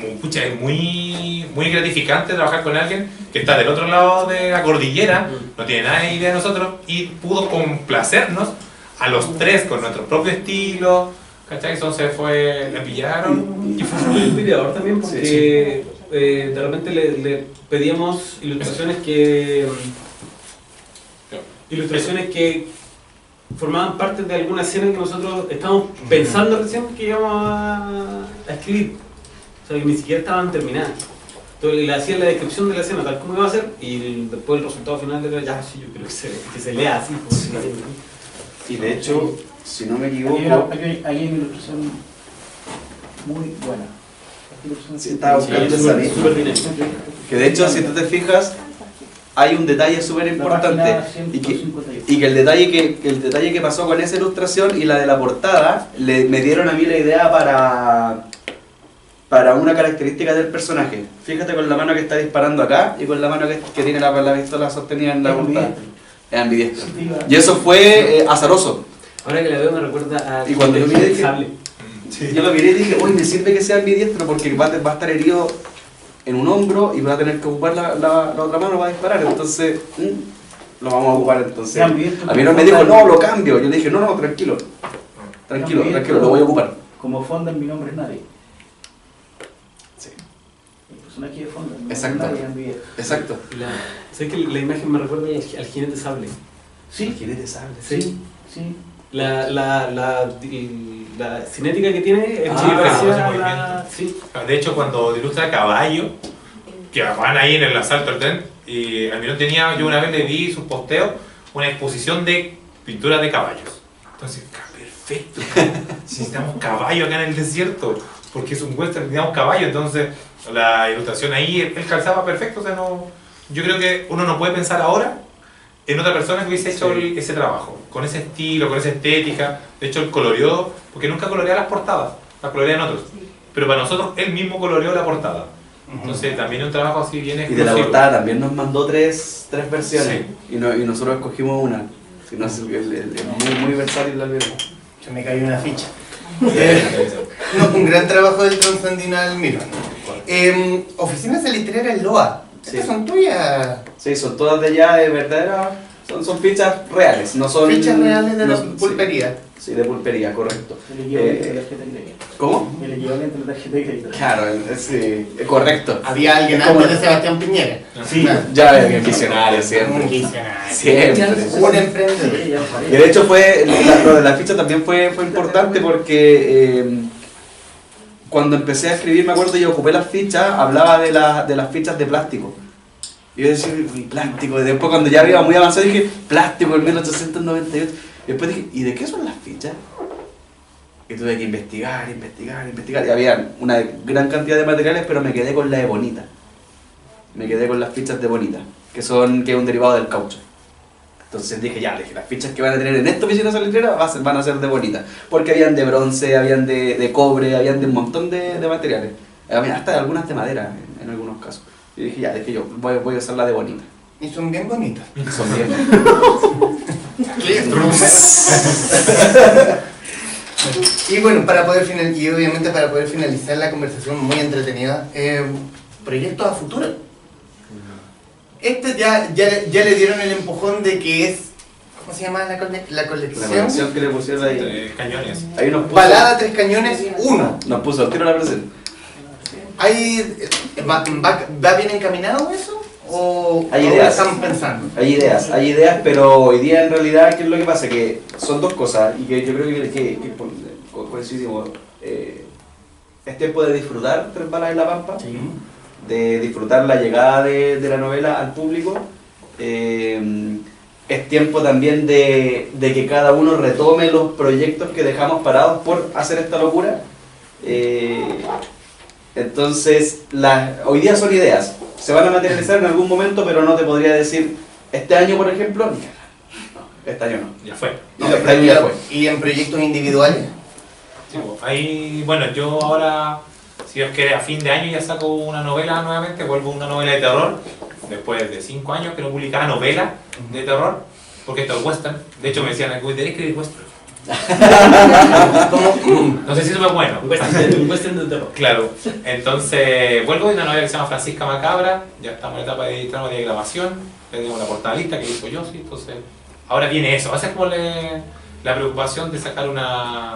muy gratificante trabajar con alguien que está del otro lado de la cordillera, no tiene nada de idea de nosotros, y pudo complacernos a los 3 con nuestro propio estilo, ¿cachai? Entonces le pillaron. Y fue súper inspirador también porque de repente le pedíamos ilustraciones que formaban parte de alguna escena que nosotros estábamos pensando recién que íbamos a escribir. O sea, que ni siquiera estaban terminadas. Entonces le hacían la descripción de la escena tal como iba a ser, y después el resultado final era ya, sí, yo creo que se lea así. Y de hecho, si no me Aquí equivoco, hay una ilustración muy buena. sí, estaba buscando esa misma. súper bien hecho. Que de hecho, si tú te fijas, hay un detalle súper importante. Y que el detalle que pasó con esa ilustración y la de la portada me dieron a mí la idea para una característica del personaje. Fíjate con la mano que está disparando acá y con la mano que tiene la pistola sostenida en la portada. Es ambidiestro. Y eso fue azaroso. Ahora que la veo me recuerda a... Y cuando yo miré dije- Sable. Yo lo miré y dije, uy, me sirve que sea ambidiestro porque va a estar herido en un hombro y va a tener que ocupar la otra mano para disparar. Entonces, lo vamos a ocupar entonces. Ya, ambidiestro. A mí no me dijo, no, lo cambio. Yo le dije, no, tranquilo. Tranquilo, lo voy a ocupar. Como Fonda, mi nombre es nadie. Sí. El personaje de Fonda, mi nombre es Exacto. nadie, ambidiestro. Exacto. Sé que la imagen me recuerda al jinete sable. Sí, jinete sable. sí, sí. La cinética que tiene es Sí, muy pero parecida ese a movimiento. la... Sí. De hecho, cuando ilustra a caballo, que van ahí en el asalto al tren, y Almirón tenía, yo una vez le vi sus posteos, una exposición de pinturas de caballos. Entonces, perfecto, necesitamos caballo acá en el desierto, porque es un western, necesitamos caballo. Entonces, la ilustración ahí, él calzaba perfecto. O sea, no, yo creo que uno no puede pensar ahora en otra persona que hubiese hecho ese trabajo, con ese estilo, con esa estética. De hecho, él coloreó, porque nunca colorea las portadas, las colorean otros. Pero para nosotros, él mismo coloreó la portada. Entonces, también es un trabajo así bien Y exclusivo. de la portada también nos mandó tres versiones. Sí. Y nosotros escogimos una. Si no, es muy versátil la Almirón. Se me cayó una ficha. No, un gran trabajo del Trasandino Almirón. Oficinas literarias Loa. Estas Sí. son tuyas. Sí, son todas de allá, de verdadera. Son fichas reales, no son. Fichas reales de la no- pulpería. Sí, de pulpería, correcto. Me le llevo dentro de la tarjeta de crédito. ¿Cómo? Me le llevo dentro de la tarjeta de crédito. Claro, sí, correcto. Había alguien ¿Cómo? antes de Sebastián Piñera. Sí, ya ves, visionario siempre. Un visionario. Siempre. Un emprendedor. Sí, ya lo Y de hecho lo de la ficha también fue importante porque cuando empecé a escribir, me acuerdo, yo ocupé las fichas, hablaba de las fichas de plástico. Y yo decía, "Uy, plástico", y después cuando ya iba muy avanzado dije, plástico en 1898. Y después dije, ¿y de qué son las fichas? Y tuve que investigar. Y había una gran cantidad de materiales, pero me quedé con la de Bonita. Me quedé con las fichas de Bonita, que es un derivado del caucho. Entonces dije, las fichas que van a tener en esta oficina salitrera van a ser de Bonita. Porque habían de bronce, habían de cobre, habían de un montón de materiales. Había hasta algunas de madera en algunos casos. Y dije, dije yo, voy a usar la de Bonita. Y son bien bonitas. Son bien. Y bueno, y obviamente para poder finalizar la conversación muy entretenida, proyectos a futuro. Este ya le dieron el empujón de que es, ¿cómo se llama la La colección? colección que le pusieron ahí. Cañones. Ahí nos puso, Balada Tres Cañones 1. nos puso el tiro a la presión. ¿Va bien encaminado eso? ¿O Hay o ideas. estamos pensando? Hay ideas, pero hoy día en realidad, ¿qué es lo que pasa? Que son dos cosas y que yo creo que coincidimos. Es tiempo de disfrutar Tres Balas en la Pampa, de disfrutar la llegada de la novela al público. Es tiempo también de que cada uno retome los proyectos que dejamos parados por hacer esta locura. Entonces, hoy día son ideas. Se van a materializar en algún momento, pero no te podría decir, este año por ejemplo, no, este año no. Ya fue. No, este año ya fue. ¿Y en proyectos individuales? Sí, pues, ahí, bueno, yo ahora, si Dios quiere, a fin de año ya saco una novela nuevamente, vuelvo a una novela de terror, después de 5 años que no publicaba novela de terror, porque esto es western. De hecho me decían, ¿tenés que escribir western? No sé si eso es bueno. Un western de terror. Claro, entonces vuelvo de una novela que se llama Francisca Macabra, ya estamos en la etapa de tramo de grabación, tenemos la portada lista que hizo Yossi, entonces ahora viene eso, va a ser como la preocupación de sacar una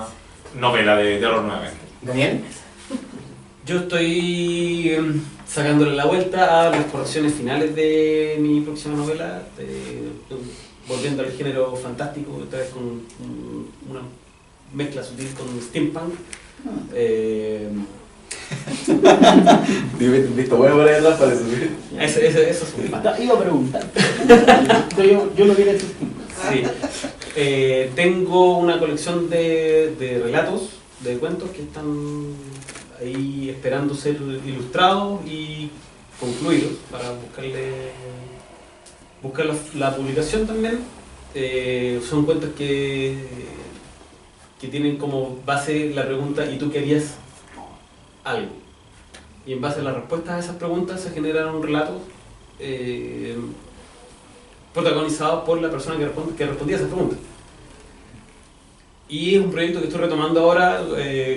novela de terror nuevamente. ¿Daniel? Yo estoy sacándole la vuelta a las correcciones finales de mi próxima novela, volviendo al género fantástico, esta vez con una mezcla sutil con steampunk. Visto bueno por ahí atrás parece. Eso es un fan. Iba a preguntar. yo lo vi en este tiempo. Sí. Tengo una colección de relatos, de cuentos que están ahí esperando ser ilustrados y concluidos para buscar la publicación también. Son cuentos que tienen como base la pregunta ¿y tú qué harías algo? Y en base a las respuestas a esas preguntas se generaron relatos protagonizados por la persona que respondía a esas preguntas. Y es un proyecto que estoy retomando ahora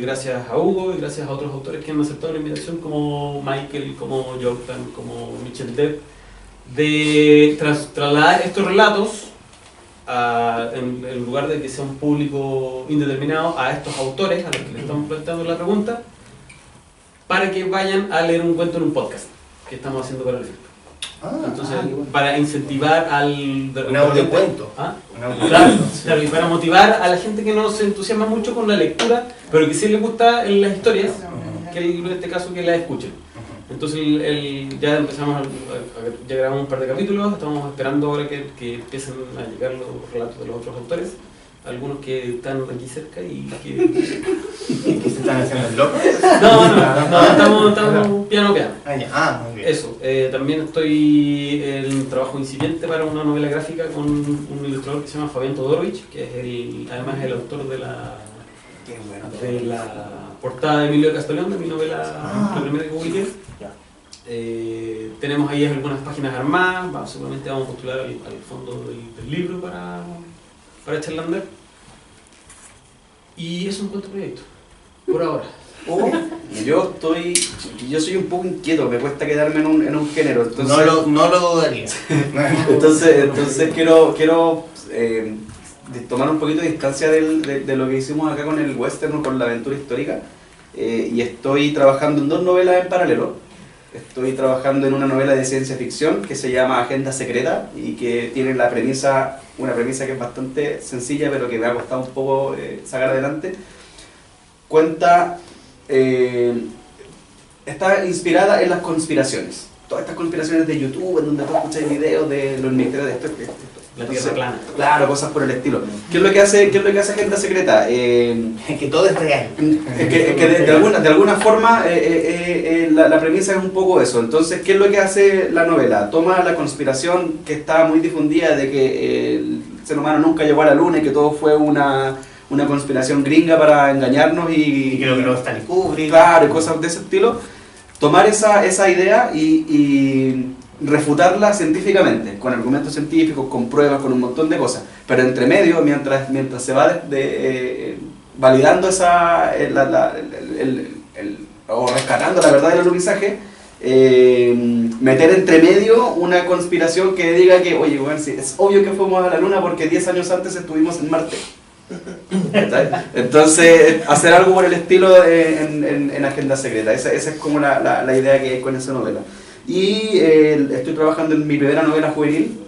gracias a Hugo y gracias a otros autores que han aceptado la invitación como Michael, como Jordan, como Michel Depp, de trasladar estos relatos en lugar de que sea un público indeterminado a estos autores a los que le estamos planteando la pregunta, para que vayan a leer un cuento en un podcast que estamos haciendo para el efecto. Entonces, para incentivar Un audiocuento. ¿Ah? Un audiocuento. Claro, y para motivar a la gente que no se entusiasma mucho con la lectura, pero que sí le gusta en las historias, que en este caso que las escuchen. Entonces ya empezamos, ya grabamos un par de capítulos, estamos esperando ahora que empiecen a llegar los relatos de los otros autores, algunos que están aquí cerca y que... ¿Qué se están haciendo el loco? No, estamos piano. Muy bien. Eso, también estoy en trabajo incipiente para una novela gráfica con un ilustrador que se llama Fabián Todorovich, que es además el autor de la portada de Emilio Castellón, de mi novela, la primera que publiqué. Tenemos ahí algunas páginas armadas, seguramente vamos a postular al fondo del libro para echarle a andar. Y eso es un cuento proyecto, por ahora. Yo soy un poco inquieto, me cuesta quedarme en un género. Entonces, No lo dudaría. entonces quiero tomar un poquito de distancia de lo que hicimos acá con el western, con la aventura histórica, y estoy trabajando en 2 novelas en paralelo. Estoy trabajando en una novela de ciencia ficción que se llama Agenda Secreta y que tiene una premisa que es bastante sencilla, pero que me ha costado un poco sacar adelante. Está inspirada en las conspiraciones. Todas estas conspiraciones de YouTube, en donde tú escuchas videos de los ministerios de esto. La tierra plana. Claro, cosas por el estilo. ¿Qué es lo que hace Agenda Secreta? Que todo es real. De alguna forma la premisa es un poco eso. Entonces, ¿qué es lo que hace la novela? Toma la conspiración que está muy difundida de que el ser humano nunca llegó a la luna y que todo fue una conspiración gringa para engañarnos Y creo que no está ni Kubrick. Claro, y cosas de ese estilo. Tomar esa idea y refutarla científicamente, con argumentos científicos, con pruebas, con un montón de cosas. Pero entre medio, mientras se va validando o rescatando la verdad del alunizaje, meter entre medio una conspiración que diga que, oye, bueno, sí, es obvio que fuimos a la luna porque 10 años antes estuvimos en Marte. Entonces, hacer algo por el estilo en Agenda Secreta, esa es como la idea que hay con esa novela. Y estoy trabajando en mi primera novela juvenil.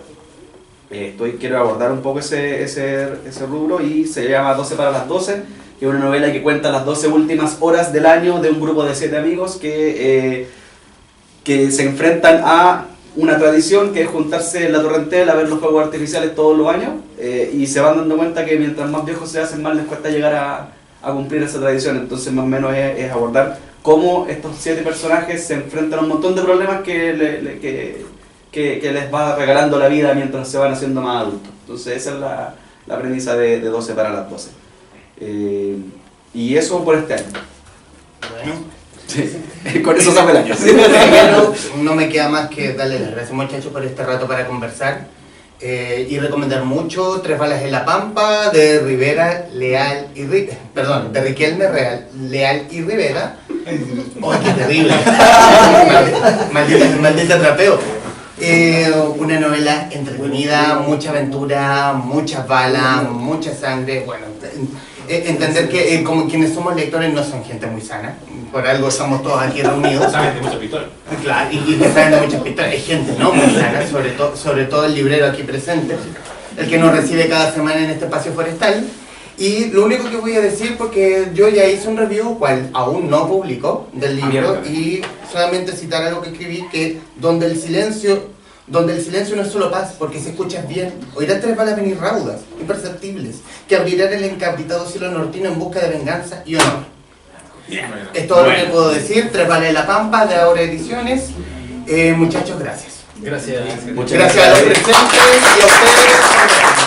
Quiero abordar un poco ese rubro y se llama 12 para las 12, que es una novela que cuenta las 12 últimas horas del año de un grupo de 7 amigos que se enfrentan a una tradición que es juntarse en la Torrentel a ver los fuegos artificiales todos los años, y se van dando cuenta que mientras más viejos se hacen, más les cuesta llegar a cumplir esa tradición. Entonces más o menos es abordar cómo estos 7 personajes se enfrentan a un montón de problemas que les va regalando la vida mientras se van haciendo más adultos. Entonces esa es la premisa de 12 para las 12. Y eso por este año. Bueno. Sí. Con eso se el año. Primero, no me queda más que darle las gracias, muchachos, por este rato para conversar y recomendar mucho Tres balas en la Pampa de Rivera, Leal y de Riquelme, Leal y Rivera. ¡Oh, qué terrible! Maldita trapeo. Una novela entretenida, mucha aventura, muchas balas, mucha sangre. Bueno, entender que como quienes somos lectores no son gente muy sana. Por algo estamos todos aquí reunidos. Saben de muchas pistolas. Claro, y que saben de muchas pistolas. Es gente no muy sana, sobre todo el librero aquí presente, el que nos recibe cada semana en este espacio forestal. Y lo único que voy a decir, porque yo ya hice un review, cual aún no publicó, del libro, y solamente citar algo que escribí, que donde el silencio no es solo paz, porque si escuchas bien, oirás 3 balas venir raudas, imperceptibles, que abrirán el encapritado cielo nortino en busca de venganza y honor. Es todo lo que puedo decir. 3 balas en la Pampa, de Ahora Ediciones. Muchachos, gracias. Gracias. Muchas Gracias a los presentes y a ustedes.